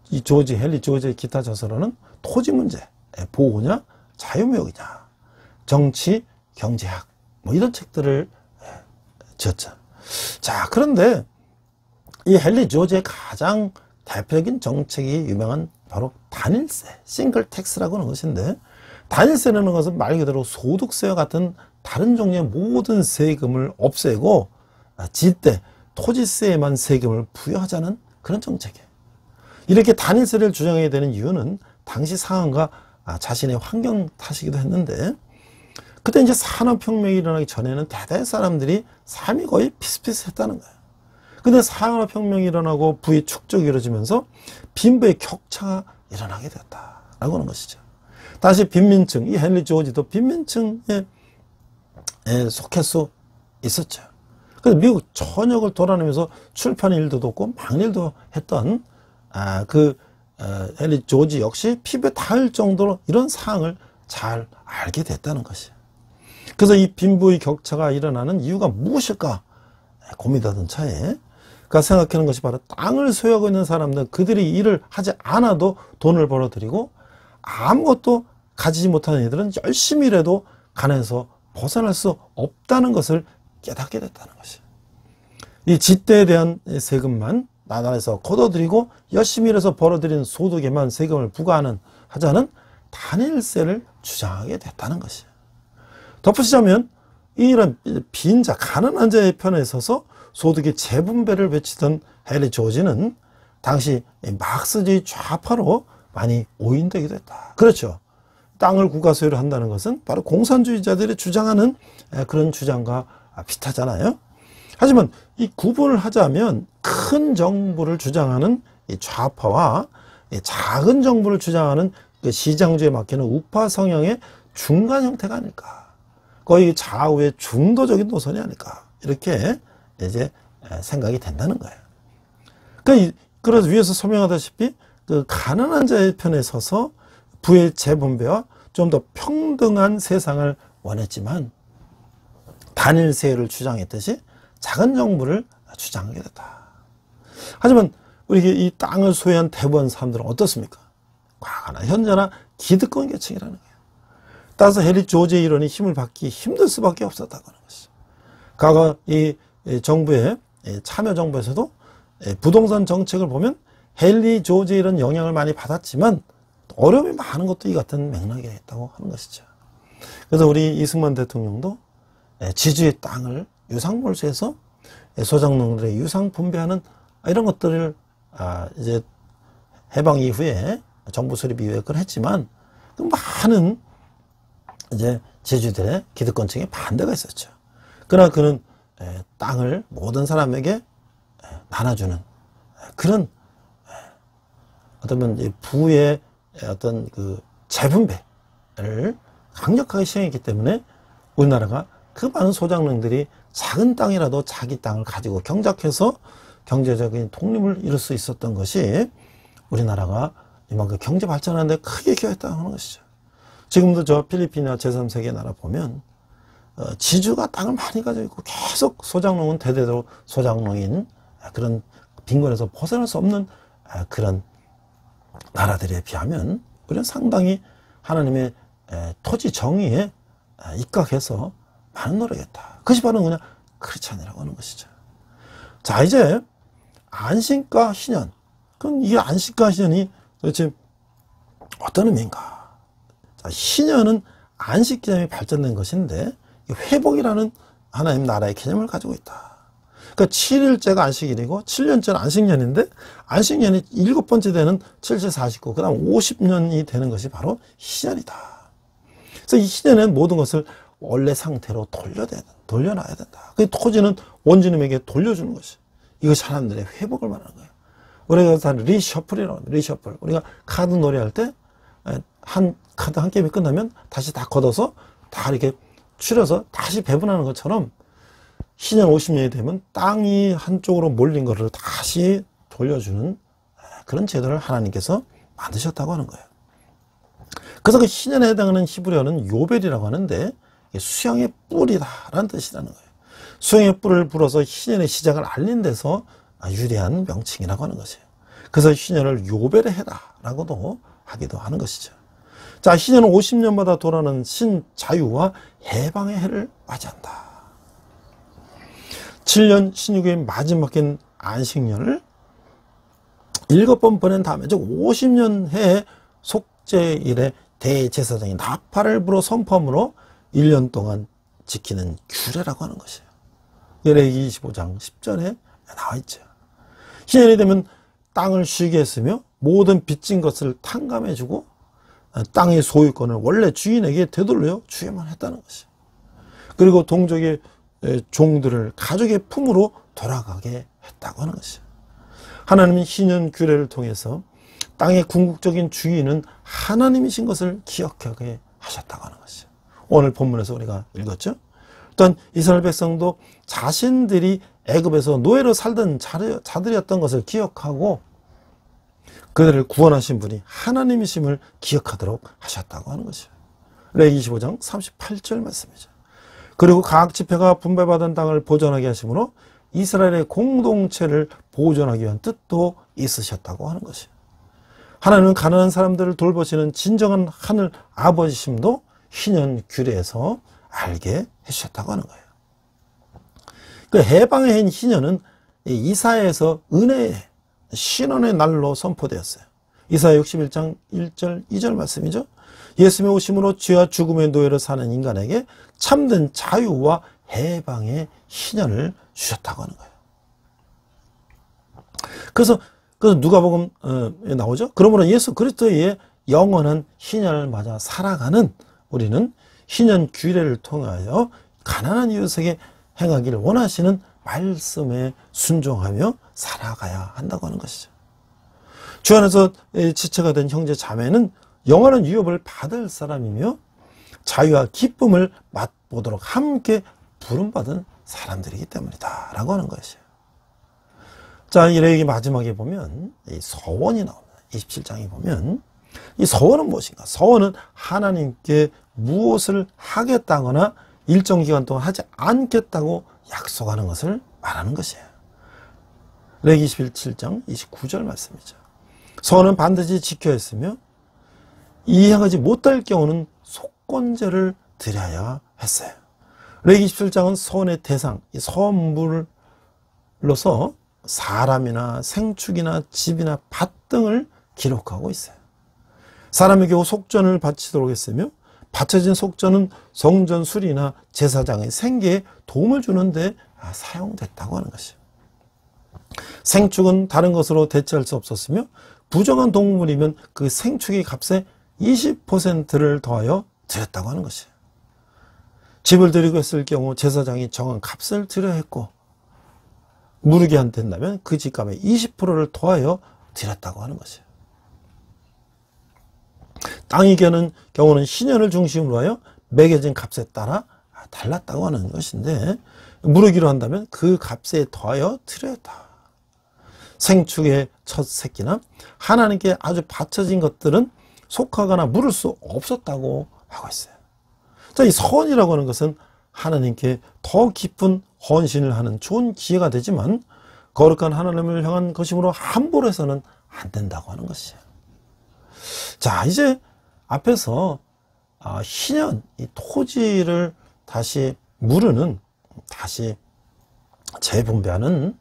이 헨리 조지의 기타 저서로는 토지 문제, 보호냐, 자유무역이냐, 정치, 경제학, 뭐 이런 책들을 지었죠. 자, 그런데 이 헨리 조지의 가장 대표적인 정책이 유명한 바로 단일세, 싱글 텍스라고 하는 것인데, 단일세라는 것은 말 그대로 소득세와 같은 다른 종류의 모든 세금을 없애고 지대, 토지세에만 세금을 부여하자는 그런 정책이에요. 이렇게 단일세를 주장해야 되는 이유는 당시 상황과 자신의 환경 탓이기도 했는데, 그때 이제 산업혁명이 일어나기 전에는 대다수 사람들이 삶이 거의 비슷비슷했다는 거예요. 근데 산업혁명이 일어나고 부의 축적이 이루어지면서 빈부의 격차가 일어나게 되었다라고 하는 것이죠. 다시 빈민층, 이 헨리 조지도 빈민층에 속할 수 있었죠. 그래서 미국 전역을 돌아다니면서 출판 일도 돕고 막일도 했던 헨리 조지 역시 피부에 닿을 정도로 이런 사항을 잘 알게 됐다는 것이에요. 그래서 이 빈부의 격차가 일어나는 이유가 무엇일까 고민하던 차에 그가 생각하는 것이 바로 땅을 소유하고 있는 사람들, 그들이 일을 하지 않아도 돈을 벌어들이고 아무것도 가지지 못하는 이들은 열심히 일해도 가난에서 벗어날 수 없다는 것을 깨닫게 됐다는 것이에요. 이 지대에 대한 세금만 나라에서 걷어들이고 열심히 일해서 벌어들인 소득에만 세금을 하자는 단일세를 주장하게 됐다는 것이에요. 덧붙이자면 이런 빈자, 가난한 자의 편에 서서 소득의 재분배를 외치던 헨리 조지는 당시 막스주의 좌파로 많이 오인되기도 했다. 그렇죠. 땅을 국가 소유를 한다는 것은 바로 공산주의자들이 주장하는 그런 주장과 비슷하잖아요. 하지만 이 구분을 하자면 큰 정부를 주장하는 이 좌파와 작은 정부를 주장하는 그 시장주의에 맡기는 우파 성향의 중간 형태가 아닐까. 거의 좌우의 중도적인 노선이 아닐까. 이렇게 이제 생각이 된다는 거예요. 그래서 위에서 설명하다시피 그 가난한 자의 편에 서서 부의 재분배와 좀 더 평등한 세상을 원했지만 단일세를 주장했듯이 작은 정부를 주장하게 됐다. 하지만 우리 이 땅을 소유한 대부분 사람들은 어떻습니까? 과거나 현재나 기득권 계층이라는 거예요. 따라서 헨리 조지의 이론이 힘을 받기 힘들 수밖에 없었다고 하는 것이죠. 과거 이 정부의 참여정부에서도 부동산 정책을 보면 헨리 조지의 이런 영향을 많이 받았지만 어려움이 많은 것도 이 같은 맥락에 있다고 하는 것이죠. 그래서 우리 이승만 대통령도 지주의 땅을 유상몰수해서 소장농들의 유상 분배하는 이런 것들을 이제 해방 이후에 정부 수립 이후에 그걸 했지만 그 많은 이제 지주들의 기득권층에 반대가 있었죠. 그러나 그는 땅을 모든 사람에게 나눠주는 그런 어떤 부의 어떤 그 재분배를 강력하게 시행했기 때문에 우리나라가 그 많은 소장농들이 작은 땅이라도 자기 땅을 가지고 경작해서 경제적인 독립을 이룰 수 있었던 것이 우리나라가 이만큼 경제 발전하는 데 크게 기여했다는 것이죠. 지금도 저 필리핀이나 제3세계 나라 보면 지주가 땅을 많이 가지고 있고 계속 소장농은 대대로 소장농인 그런 빈곤에서 벗어날 수 없는 그런 나라들에 비하면 우리는 상당히 하나님의 토지 정의에 입각해서 많은 노력했다. 그것이 바로 그냥 크리스찬이라고 하는 것이죠. 자, 이제 안식과 희년. 그럼 이 안식과 희년이 도대체 어떤 의미인가? 자, 희년은 안식 개념이 발전된 것인데 회복이라는 하나님 나라의 개념을 가지고 있다. 그러니까 7일째가 안식일이고 7년째는 안식년인데 안식년이 7번째 되는 7, 49, 그 다음 50년이 되는 것이 바로 희년이다. 그래서 이 희년에는 모든 것을 원래 상태로 돌려놔야 된다. 그 토지는 원주민에게 돌려주는 것이. 이것이 사람들의 회복을 말하는 거예요. 우리가 다 리셔플이라고 합니다. 리셔플. 우리가 카드 놀이할 때 한 카드 한 게임이 끝나면 다시 다 걷어서 다 이렇게 추려서 다시 배분하는 것처럼 희년 50년이 되면 땅이 한쪽으로 몰린 것을 다시 돌려주는 그런 제도를 하나님께서 만드셨다고 하는 거예요. 그래서 그 희년에 해당하는 히브리어는 요벨이라고 하는데 수양의 뿔이다라는 뜻이라는 거예요. 수양의 뿔을 불어서 희년의 시작을 알린 데서 유래한 명칭이라고 하는 것이에요. 그래서 희년을 요벨의 해다라고도 하기도 하는 것이죠. 자, 희년은 50년마다 돌아오는 신자유와 해방의 해를 맞이한다. 7년 신유교의 마지막 해인 안식년을 7번 보낸 다음에 즉 50년 해에 속죄일에 대제사장이 나팔을 불어 선포함으로 1년 동안 지키는 규례라고 하는 것이에요. 레위기 25장 10절에 나와 있죠. 희년이 되면 땅을 쉬게 했으며 모든 빚진 것을 탕감해주고 땅의 소유권을 원래 주인에게 되돌려 주야만 했다는 것이에요. 그리고 동족의 종들을 가족의 품으로 돌아가게 했다고 하는 것이에요. 하나님은 희년 규례를 통해서 땅의 궁극적인 주인은 하나님이신 것을 기억하게 하셨다고 하는 것이에요. 오늘 본문에서 우리가 읽었죠. 또한 이스라엘 백성도 자신들이 애굽에서 노예로 살던 자들이었던 것을 기억하고 그들을 구원하신 분이 하나님이심을 기억하도록 하셨다고 하는 것이에요. 레위기 25장 38절 말씀이죠. 그리고 각 지파가 분배받은 땅을 보존하게 하심으로 이스라엘의 공동체를 보존하기 위한 뜻도 있으셨다고 하는 것이에요. 하나님은 가난한 사람들을 돌보시는 진정한 하늘 아버지심도 희년 규례에서 알게 해주셨다고 하는 거예요. 그 해방의 해인 희년은 이사야에서 은혜의 신원의 날로 선포되었어요. 이사야 61장 1절 2절 말씀이죠. 예수님의 오심으로 죄와 죽음의 노예로 사는 인간에게 참된 자유와 해방의 희년을 주셨다고 하는 거예요. 그래서 누가복음에 나오죠. 그러므로 예수 그리스도의 영원한 희년을 맞아 살아가는 우리는 희년 규례를 통하여 가난한 이웃에게 행하기를 원하시는 말씀에 순종하며 살아가야 한다고 하는 것이죠. 주 안에서 지체가 된 형제 자매는 영원한 유업을 받을 사람이며 자유와 기쁨을 맛보도록 함께 부름받은 사람들이기 때문이다 라고 하는 것이에요. 자, 이 레위기 마지막에 보면 이 서원이 나옵니다. 27장에 보면 이 서원은 무엇인가? 서원은 하나님께 무엇을 하겠다거나 일정 기간 동안 하지 않겠다고 약속하는 것을 말하는 것이에요. 레위기 27장 29절 말씀이죠. 서원은 반드시 지켜야 했으며 이행하지 못할 경우는 속건제를 드려야 했어요. 레위기 17장은 서원의 대상, 이 서원물로서 사람이나 생축이나 집이나 밭 등을 기록하고 있어요. 사람에게 속전을 바치도록 했으며 받쳐진 속전은 성전 수리나 제사장의 생계에 도움을 주는데 사용됐다고 하는 것이에요. 생축은 다른 것으로 대체할 수 없었으며 부정한 동물이면 그 생축의 값에 20%를 더하여 드렸다고 하는 것이에요. 집을 드리고 했을 경우 제사장이 정한 값을 드려야 했고 무르게 안 된다면 그 집값에 20%를 더하여 드렸다고 하는 것이에요. 땅이 겨는 경우는 신현을 중심으로 하여 매겨진 값에 따라 달랐다고 하는 것인데 무르기로 한다면 그 값에 더하여 드려야 했다. 생축의 첫 새끼나 하나님께 아주 바쳐진 것들은 속하거나 물을 수 없었다고 하고 있어요. 자, 이 선이라고 하는 것은 하나님께 더 깊은 헌신을 하는 좋은 기회가 되지만 거룩한 하나님을 향한 것이므로 함부로 해서는 안 된다고 하는 것이에요. 자, 이제 앞에서 희년, 이 토지를 다시 무르는, 다시 재분배하는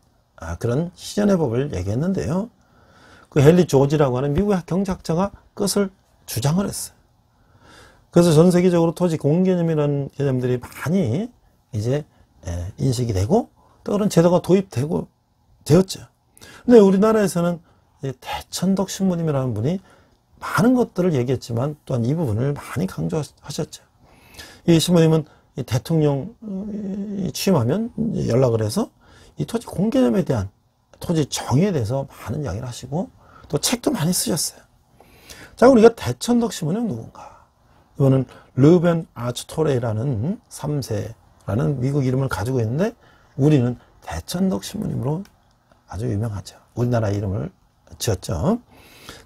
그런 희년의 법을 얘기했는데요. 그 헨리 조지라고 하는 미국의 경제학자가 그것을 주장을 했어요. 그래서 전 세계적으로 토지 공개념이라는 개념들이 많이 이제 인식이 되고 또 그런 제도가 도입되고 되었죠. 근데 우리나라에서는 대천덕 신부님이라는 분이 많은 것들을 얘기했지만 또한 이 부분을 많이 강조하셨죠. 이 신부님은 대통령이 취임하면 연락을 해서 이 토지 공개념에 대한 토지 정의에 대해서 많은 이야기를 하시고 또 책도 많이 쓰셨어요. 자, 우리가 대천덕 신부는 누군가? 이거는 르벤 아츠토레라는 3세라는 미국 이름을 가지고 있는데 우리는 대천덕 신부님으로 아주 유명하죠. 우리나라 이름을 지었죠.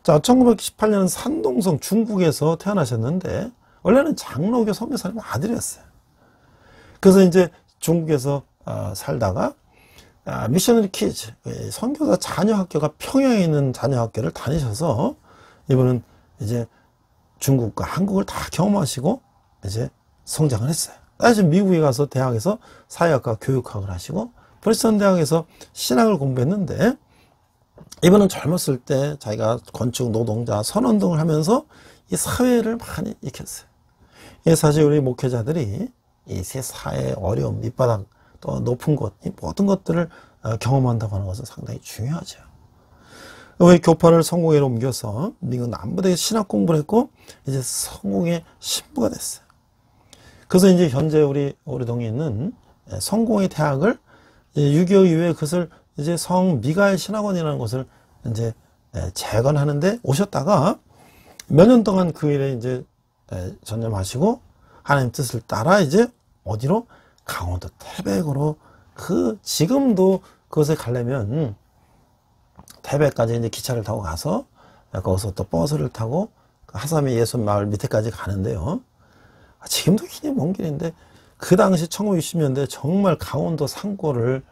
자, 1918년 산동성 중국에서 태어나셨는데 원래는 장로교 선교사님 아들이었어요. 그래서 이제 중국에서 살다가 미셔너리 키즈, 선교사 자녀학교가 평양에 있는 자녀학교를 다니셔서 이분은 이제 중국과 한국을 다 경험하시고 이제 성장을 했어요. 다시 미국에 가서 대학에서 사회학과 교육학을 하시고 프린스턴 대학에서 신학을 공부했는데 이분은 젊었을 때 자기가 건축 노동자 선언 등을 하면서 이 사회를 많이 익혔어요. 사실 우리 목회자들이 이 새 사회의 어려움, 밑바닥, 또 높은 곳, 이 모든 것들을 경험한다고 하는 것은 상당히 중요하죠. 왜 교파를 성공회로 옮겨서 미국 남부대에 신학 공부를 했고 이제 성공의 신부가 됐어요. 그래서 이제 현재 우리 동에 있는 성공의 대학을 6.25 이후에 그것을 이제 성 미가엘 신학원이라는 곳을 이제 재건하는데 오셨다가 몇 년 동안 그 일에 이제 전념하시고 하나님 뜻을 따라 이제 어디로? 강원도 태백으로 지금도 그것에 가려면 태백까지 이제 기차를 타고 가서 거기서 또 버스를 타고 하삼의 예수마을 밑에까지 가는데요. 지금도 굉장히 먼 길인데 그 당시 1960년대 정말 강원도 산골을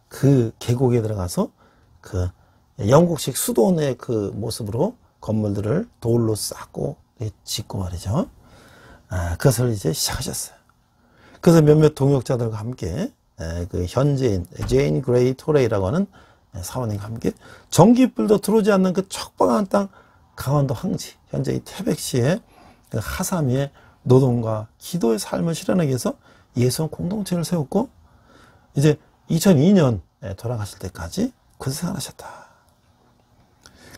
그 계곡에 들어가서 그 영국식 수도원의 그 모습으로 건물들을 돌로 쌓고 짓고 말이죠. 그것을 이제 시작하셨어요. 그래서 몇몇 동역자들과 함께 그 현지인 제인 그레이 토레이라고 하는 사모님과 함께 전기불도 들어오지 않는 그 척박한 땅 강원도 황지 현재 이 태백시의 그 하삼의 노동과 기도의 삶을 실현하기 위해서 예수원 공동체를 세웠고 이제 2002년 돌아가실 때까지 그 생활하셨다.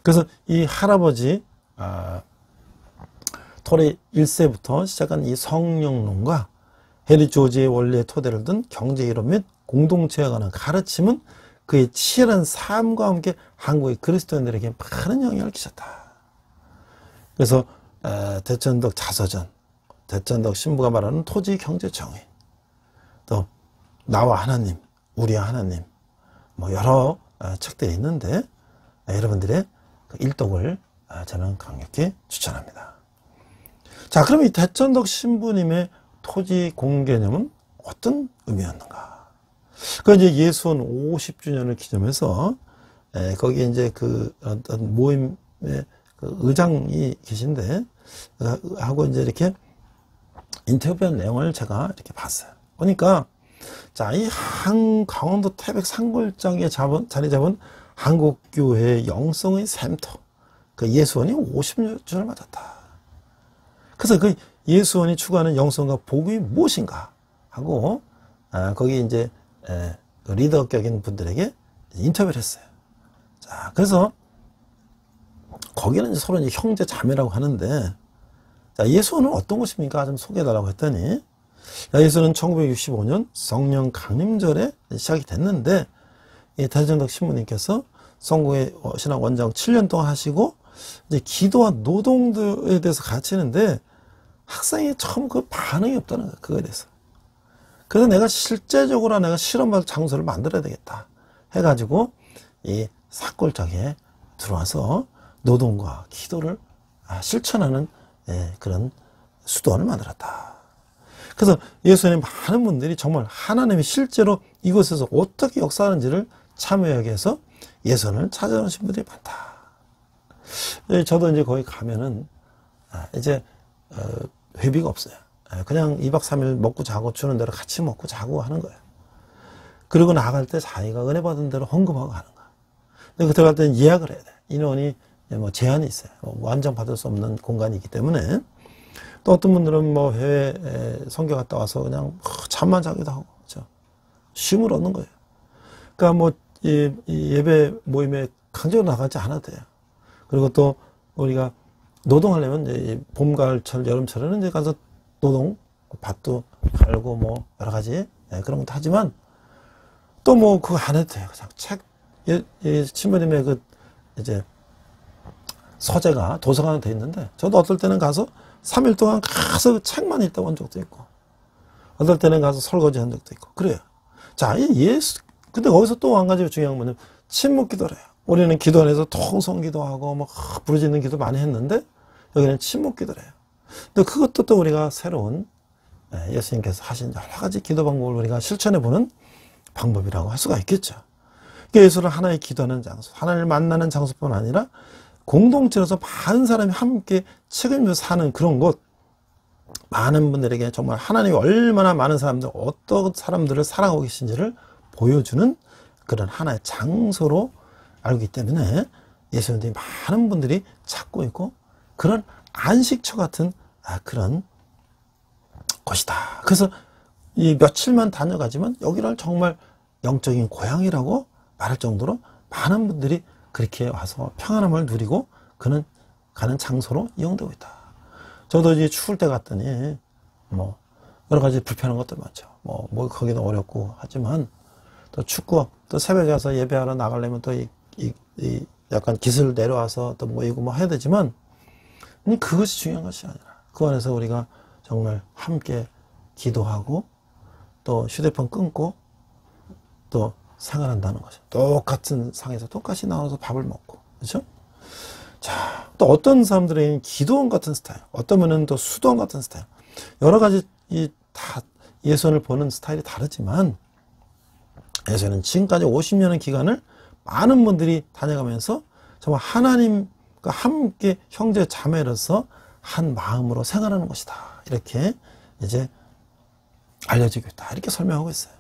그래서 이 할아버지 토레 1세부터 시작한 이 성령론과 헨리 조지의 원리의 토대를 둔 경제 이론 및 공동체에 관한 가르침은 그의 치열한 삶과 함께 한국의 그리스도인들에게 많은 영향을 끼쳤다. 그래서 대천덕 자서전, 대천덕 신부가 말하는 토지 경제 정의, 또 나와 하나님, 우리와 하나님, 뭐 여러 책들이 있는데 여러분들의 그 일독을 저는 강력히 추천합니다. 자, 그럼 이 대천덕 신부님의 토지 공개념은 어떤 의미였는가? 그 이제 예수원 50주년을 기념해서 거기에 이제 그 어떤 모임의 그 의장이 계신데 하고 이제 이렇게 인터뷰한 내용을 제가 이렇게 봤어요. 보니까 자, 이 강원도 태백 산골장에 자리 잡은 한국교회의 영성의 샘터, 그 예수원이 50주년을 맞았다. 그래서 예수원이 추구하는 영성과 복음이 무엇인가 하고 거기 이제 리더격인 분들에게 인터뷰를 했어요. 자, 그래서 거기는 이제 서로 이제 형제 자매라고 하는데, 자, 예수원은 어떤 것입니까? 좀 소개해달라고 했더니, 예수는 1965년 성령 강림절에 시작이 됐는데, 이 대전덕 신부님께서 성공회 신학 원장 7년 동안 하시고, 이제 기도와 노동들에 대해서 가르치는데, 학생이 처음 그 반응이 없다는 거예요. 그거에 대해서. 그래서 내가 실제적으로 내가 실험할 장소를 만들어야 되겠다 해가지고, 이 사골장에 들어와서 노동과 기도를 실천하는 그런 수도원을 만들었다. 그래서 예수님 많은 분들이 정말 하나님이 실제로 이곳에서 어떻게 역사하는지를 참여하기 위해서 예수원을 찾아오신 분들이 많다. 저도 이제 거기 가면은 이제 회비가 없어요. 그냥 2박 3일 먹고 자고 주는 대로 같이 먹고 자고 하는 거예요. 그리고 나갈 때 자기가 은혜 받은 대로 헌금하고 가는 거예요. 근데 들어갈 때는 예약을 해야 돼. 인원이 뭐 제한이 있어요. 뭐 한정 받을 수 없는 공간이 있기 때문에. 또 어떤 분들은 뭐 해외 선교 갔다 와서 그냥 잠만 자기도 하고, 그렇죠? 쉼을 얻는 거예요. 그러니까 뭐 이 예배 모임에 강제로 나가지 않아도 돼요. 그리고 또 우리가 노동하려면 이제 봄, 가을철, 여름철에는 이제 가서 노동, 밭도 갈고 뭐 여러 가지 그런 것도 하지만 또 뭐 그거 안 해도 돼요. 그냥 책, 신부님의 그 이제 서재가 도서관에 돼 있는데, 저도 어떨 때는 가서 3일 동안 가서 책만 읽다 온 적도 있고, 어떨 때는 가서 설거지 한 적도 있고, 그래요. 자, 근데 거기서 또 한 가지 중요한 건 침묵 기도래요. 우리는 기도 안에서 통성 기도하고, 뭐, 부르짖는 기도 많이 했는데, 여기는 침묵 기도래요. 근데 그것도 또 우리가 새로운, 예수님께서 하신 여러 가지 기도 방법을 우리가 실천해 보는 방법이라고 할 수가 있겠죠. 그러니까 예수를 하나의 기도하는 장소, 하나님을 만나는 장소뿐 아니라, 공동체로서 많은 사람이 함께 책임져 사는 그런 곳, 많은 분들에게 정말 하나님이 얼마나 많은 사람들, 어떤 사람들을 사랑하고 계신지를 보여주는 그런 하나의 장소로 알기 때문에 예수님들이 많은 분들이 찾고 있고, 그런 안식처 같은 그런 곳이다. 그래서 이 며칠만 다녀가지만 여기를 정말 영적인 고향이라고 말할 정도로 많은 분들이 그렇게 와서 평안함을 누리고 가는 장소로 이용되고 있다. 저도 이제 추울 때 갔더니 뭐 여러 가지 불편한 것들 많죠. 뭐 거기도 어렵고 하지만 또 춥고 또 새벽에 가서 예배하러 나가려면 또 약간 기술 내려와서 또 모이고 뭐 해야 되지만 그것이 중요한 것이 아니라 그 안에서 우리가 정말 함께 기도하고 또 휴대폰 끊고 또 생활한다는 거죠. 똑같은 상에서 똑같이 나눠서 밥을 먹고, 그렇죠? 자, 또 어떤 사람들은 기도원 같은 스타일, 어떤 분은 또 수도원 같은 스타일, 여러 가지 다 예수님을 보는 스타일이 다르지만 예수님은 지금까지 50년의 기간을 많은 분들이 다녀가면서 정말 하나님과 함께 형제 자매로서 한 마음으로 생활하는 것이다. 이렇게 이제 알려지고 있다. 이렇게 설명하고 있어요.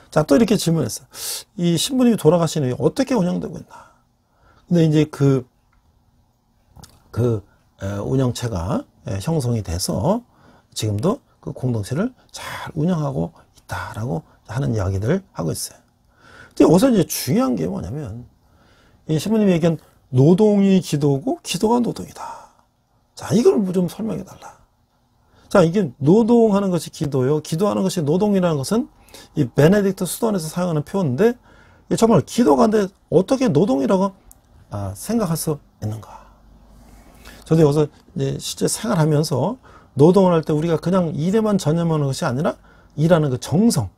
자, 또 이렇게 질문했어요. 이 신부님이 돌아가신 후에 어떻게 운영되고 있나? 근데 이제 그 운영체가 형성이 돼서 지금도 그 공동체를 잘 운영하고 있다라고 하는 이야기들 하고 있어요. 근데 여기서 이제 중요한 게 뭐냐면, 이 신부님이 얘기한 노동이 기도고 기도가 노동이다. 자, 이걸 좀 설명해 달라. 자, 이게 노동하는 것이 기도요, 기도하는 것이 노동이라는 것은 이 베네딕트 수도원에서 사용하는 표현인데, 정말 기도가 근데 어떻게 노동이라고 생각할 수 있는가? 저도 여기서 이제 실제 생활하면서 노동을 할 때 우리가 그냥 일에만 전념하는 것이 아니라 일하는 그 정성,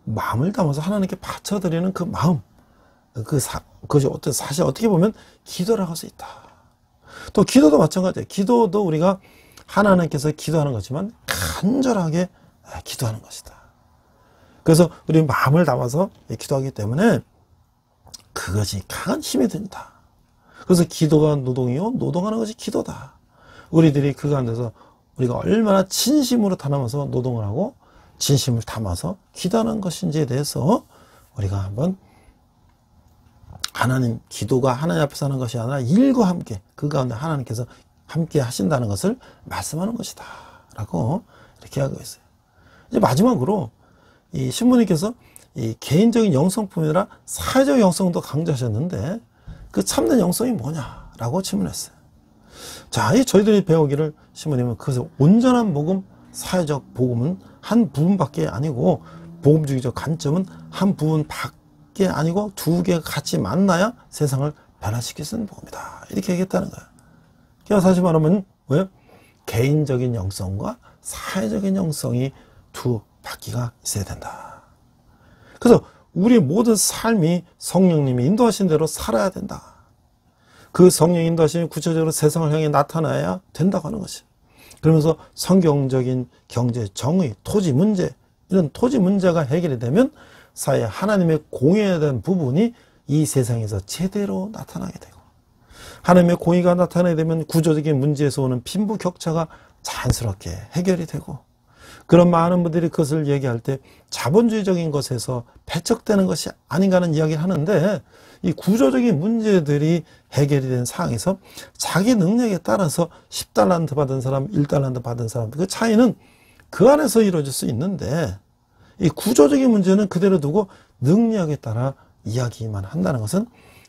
마음을 담아서 하나님께 바쳐드리는 그 마음, 그것이 사실 어떻게 보면 기도라고 할 수 있다. 또 기도도 마찬가지예요. 기도도 우리가 하나님께서 기도하는 거지만 간절하게 기도하는 것이다. 그래서 우리 마음을 담아서 기도하기 때문에 그것이 강한 힘이 된다. 그래서 기도가 노동이요, 노동하는 것이 기도다. 우리들이 그 가운데서 우리가 얼마나 진심으로 담아서 노동을 하고 진심을 담아서 기도하는 것인지에 대해서 우리가 한번 하나님, 기도가 하나님 앞에서 하는 것이 아니라 일과 함께 그 가운데 하나님께서 함께 하신다는 것을 말씀하는 것이다 라고 이렇게 하고 있어요. 이제 마지막으로 이 신부님께서 이 개인적인 영성뿐만 아니라 사회적 영성도 강조하셨는데 그 참된 영성이 뭐냐라고 질문했어요. 자, 이 저희들이 배우기를 신부님은 그것을 온전한 복음, 사회적 복음은 한 부분밖에 아니고 복음주의적 관점은 한 부분밖에 아니고 두 개가 같이 만나야 세상을 변화시킬 수 있는 복음이다. 이렇게 얘기했다는 거예요. 그래서 사실 말하면 왜? 개인적인 영성과 사회적인 영성이 두 바퀴가 있어야 된다. 그래서 우리 모든 삶이 성령님이 인도하신 대로 살아야 된다. 그 성령 인도하심이 구체적으로 세상을 향해 나타나야 된다고 하는 것이. 그러면서 성경적인 경제, 정의, 토지 문제, 이런 토지 문제가 해결이 되면 사회에 하나님의 공의에 대한 부분이 이 세상에서 제대로 나타나게 되고, 하나님의 공의가 나타나게 되면 구조적인 문제에서 오는 빈부격차가 자연스럽게 해결이 되고, 그런 많은 분들이 그것을 얘기할 때 자본주의적인 것에서 배척되는 것이 아닌가 하는 이야기를 하는데, 이 구조적인 문제들이 해결이 된 상황에서 자기 능력에 따라서 10달란트 받은 사람, 1달란트 받은 사람, 그 차이는 그 안에서 이루어질 수 있는데, 이 구조적인 문제는 그대로 두고 능력에 따라 이야기만 한다는 것은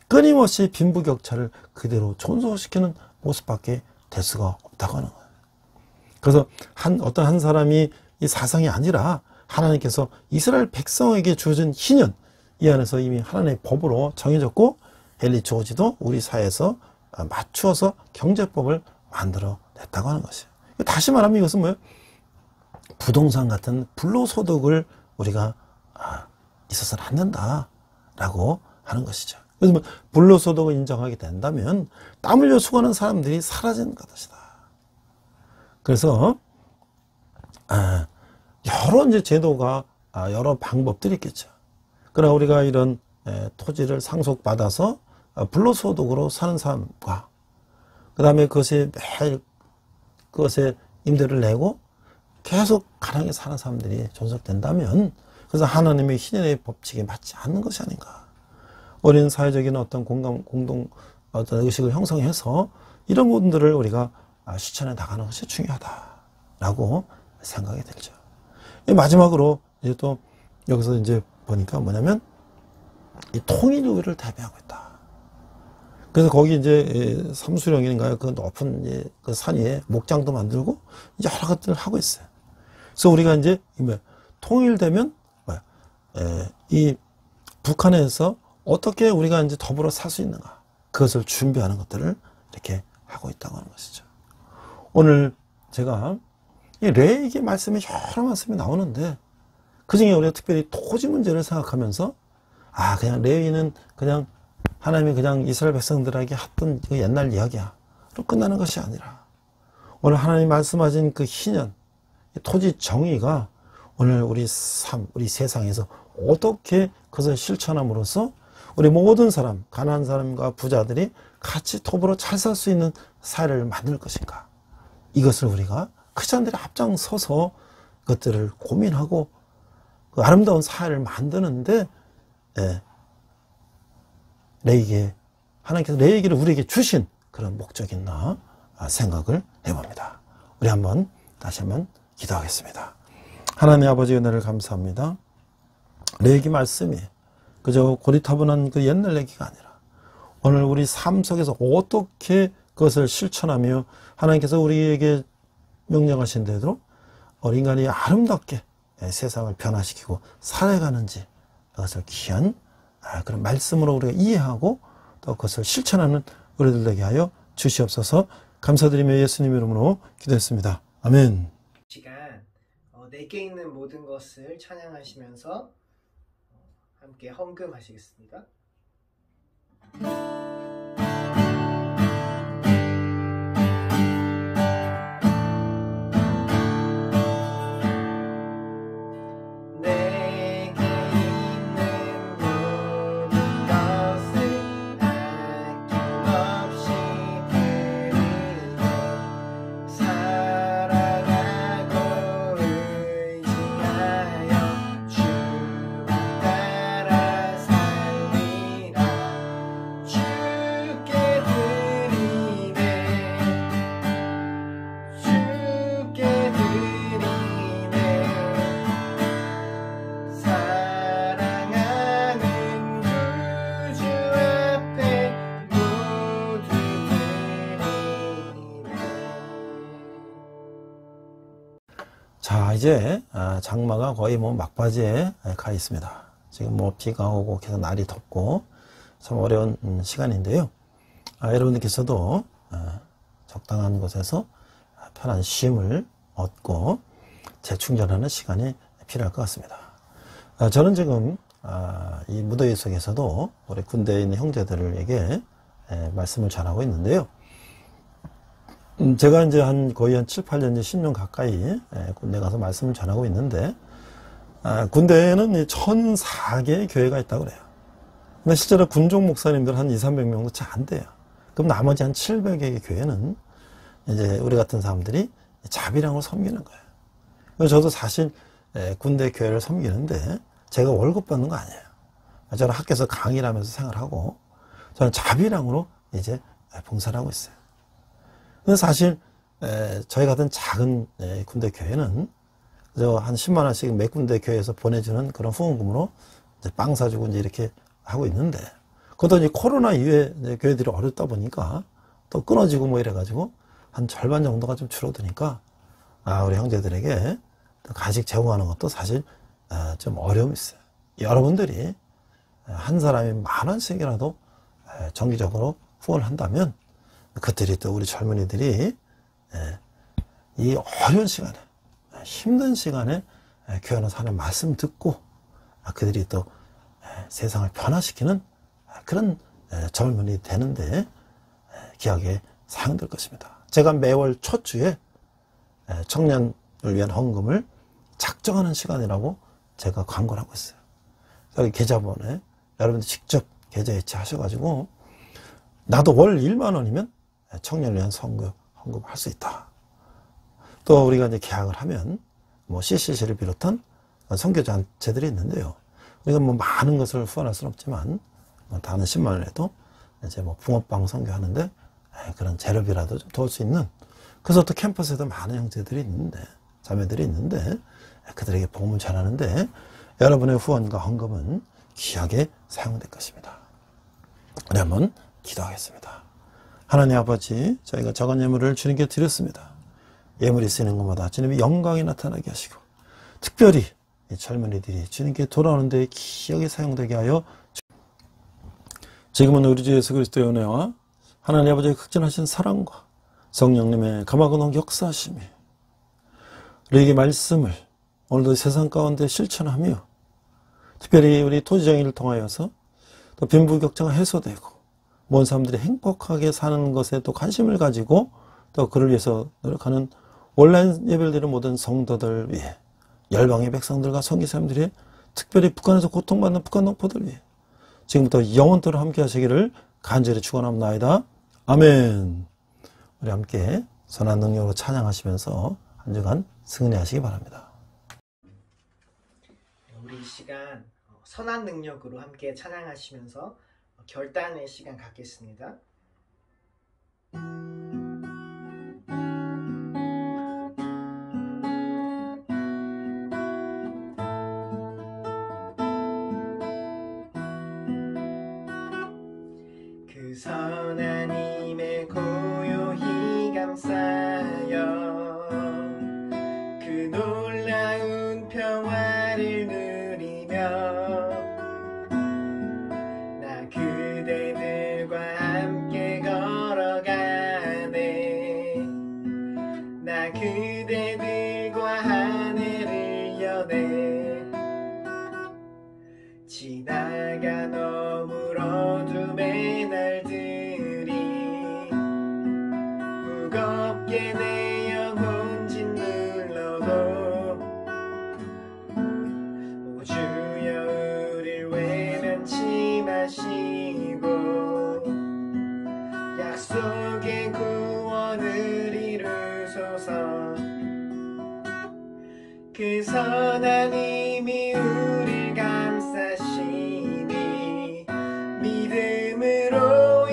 끊임없이 빈부격차를 그대로 존속시키는 모습밖에 될 수가 없다고 하는 거예요. 그래서 어떤 한 사람이 이 사상이 아니라 하나님께서 이스라엘 백성에게 주어진 희년, 이 안에서 이미 하나님의 법으로 정해졌고, 헨리 조지도 우리 사회에서 맞추어서 경제법을 만들어냈다고 하는 것이에요. 다시 말하면 이것은 뭐예요? 부동산 같은 불로소득을 우리가 있어서는 안 된다라고 하는 것이죠. 그래서 뭐 불로소득을 인정하게 된다면 땀 흘려 수고하는 사람들이 사라지는 것이다. 그래서 여러 이제 제도가 여러 방법들이 있겠죠. 그러나 우리가 이런 토지를 상속받아서 불로소득으로 사는 사람과, 그 다음에 그것에 매일 그것에 임대를 내고 계속 가난하게 사는 사람들이 존속된다면, 그래서 하나님의 희년의 법칙에 맞지 않는 것이 아닌가. 우리는 사회적인 어떤 공동 어떤 의식을 형성해서 이런 부분들을 우리가 실천해 나가는 것이 중요하다라고 생각이 들죠. 마지막으로 이제 또 여기서 이제 보니까 뭐냐면 이 통일교회를 대비하고 있다. 그래서 거기 이제 삼수령인가요? 그 높은 그 산 위에 목장도 만들고 여러 것들을 하고 있어요. 그래서 우리가 이제 통일되면 이 북한에서 어떻게 우리가 이제 더불어 살 수 있는가, 그것을 준비하는 것들을 이렇게 하고 있다고 하는 것이죠. 오늘 제가 이 레위기 말씀이 여러 말씀이 나오는데 그 중에 우리가 특별히 토지 문제를 생각하면서 그냥 레위는 그냥 하나님이 그냥 이스라엘 백성들에게 했던 그 옛날 이야기야 로 끝나는 것이 아니라, 오늘 하나님 말씀하신 그 희년, 토지 정의가 오늘 우리 삶, 우리 세상에서 어떻게 그것을 실천함으로써 우리 모든 사람, 가난한 사람과 부자들이 같이 더불어 잘 살 수 있는 사회를 만들 것인가, 이것을 우리가 크리스찬들이 앞장서서 그것들을 고민하고 그 아름다운 사회를 만드는데 하나님께서 레위기를 우리에게 주신 그런 목적이 있나 생각을 해봅니다. 우리 다시 한번 기도하겠습니다. 하나님 아버지, 은혜를 감사합니다. 레위기 말씀이 그저 고리타분한 그 옛날 얘기가 아니라 오늘 우리 삶 속에서 어떻게 그것을 실천하며 하나님께서 우리에게 명령하신 대로 인간이 아름답게 세상을 변화시키고 살아가는지, 그것을 귀한 그런 말씀으로 우리가 이해하고 또 그것을 실천하는 우리들 되게 하여 주시옵소서. 감사드리며 예수님 이름으로 기도했습니다. 아멘. 시간 내게 있는 모든 것을 찬양하시면서 함께 헌금하시겠습니다. 이제 장마가 거의 뭐 막바지에 가 있습니다. 지금 뭐 비가 오고 계속 날이 덥고 참 어려운 시간인데요. 여러분들께서도 적당한 곳에서 편한 쉼을 얻고 재충전하는 시간이 필요할 것 같습니다. 저는 지금 이 무더위 속에서도 우리 군대에 있는 형제들에게 말씀을 전하고 있는데요. 제가 이제 거의 한 7, 8년, 10년 가까이 군대 가서 말씀을 전하고 있는데, 군대에는 1,004개의 교회가 있다고 그래요. 근데 실제로 군종 목사님들 한 2, 300명도 잘 안 돼요. 그럼 나머지 한 700개의 교회는 이제 우리 같은 사람들이 자비랑을 섬기는 거예요. 그래서 저도 사실 군대 교회를 섬기는데 제가 월급 받는 거 아니에요. 저는 학교에서 강의를 하면서 생활하고 저는 자비랑으로 이제 봉사를 하고 있어요. 근데 사실 저희 같은 작은 군대 교회는 한 10만 원씩 몇 군데 교회에서 보내주는 그런 후원금으로 이제 빵 사주고 이제 이렇게 하고 있는데, 그것도 이제 코로나 이후에 이제 교회들이 어렵다 보니까 또 끊어지고 뭐 이래가지고 한 절반 정도가 좀 줄어드니까 우리 형제들에게 간식 제공하는 것도 사실 좀 어려움이 있어요. 여러분들이 한 사람이 10,000원씩이라도 정기적으로 후원을 한다면 그들이 또 우리 젊은이들이 이 어려운 시간에, 힘든 시간에 교회 사는 말씀 듣고 그들이 또 세상을 변화시키는 그런 젊은이 되는데 귀하게 사용될 것입니다. 제가 매월 첫 주에 청년을 위한 헌금을 작정하는 시간이라고 제가 광고를 하고 있어요. 여기 계좌번호에 여러분들 직접 계좌 이체하셔가지고 나도 월 1만 원이면 청년을 위한 헌금할 수 있다. 또 우리가 이제 계약을 하면 뭐 CCC를 비롯한 선교단체들이 있는데요. 우리가 뭐 많은 것을 후원할 수는 없지만 뭐 다는 10만 원에도 이제 뭐 붕어빵 선교하는데 그런 재료비라도 좀 도울 수 있는, 그래서 또 캠퍼스에도 많은 형제들이 있는데, 자매들이 있는데 그들에게 복음을 전하는데 여러분의 후원과 헌금은 귀하게 사용될 것입니다. 우리 한번 기도하겠습니다. 하나님 아버지, 저희가 작은 예물을 주님께 드렸습니다. 예물이 쓰이는 것마다 주님의 영광이 나타나게 하시고 특별히 이 젊은이들이 주님께 돌아오는 데 귀하게 사용되게 하여 지금은 우리 주 예수 그리스도의 은혜와 하나님 아버지의 극진하신 사랑과 성령님의 감화근홍 역사하심이 우리에게 말씀을 오늘도 세상 가운데 실천하며 특별히 우리 토지정의를 통하여서 또 빈부격차가 해소되고 모든 사람들이 행복하게 사는 것에 또 관심을 가지고 또 그를 위해서 노력하는 온라인 예배를 드리는 모든 성도들 위해, 열방의 백성들과 선교사님들이 특별히 북한에서 고통받는 북한 동포들 위해 지금부터 영원토록 함께 하시기를 간절히 축원합니다. 아멘. 우리 함께 선한 능력으로 찬양하시면서 한 주간 승리하시기 바랍니다. 우리 이 시간 선한 능력으로 함께 찬양하시면서 결단의 시간 갖겠습니다. 그 선한 힘에 고요히 감싸여 그 놀라운 평화를 누리며 나 그대들과 함께 걸어가네. 나 그대들과 하늘을 여네. 지나가 너무 어둠의 날들이 무겁게 내 영혼 짓눌러도 오 주여 우릴 외면치 마시고 약속의 구원을 이루소서. 그 선한 힘이 우릴 감싸시니 믿음으로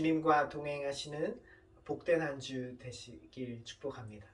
주님과 동행하시는 복된 한 주 되시길 축복합니다.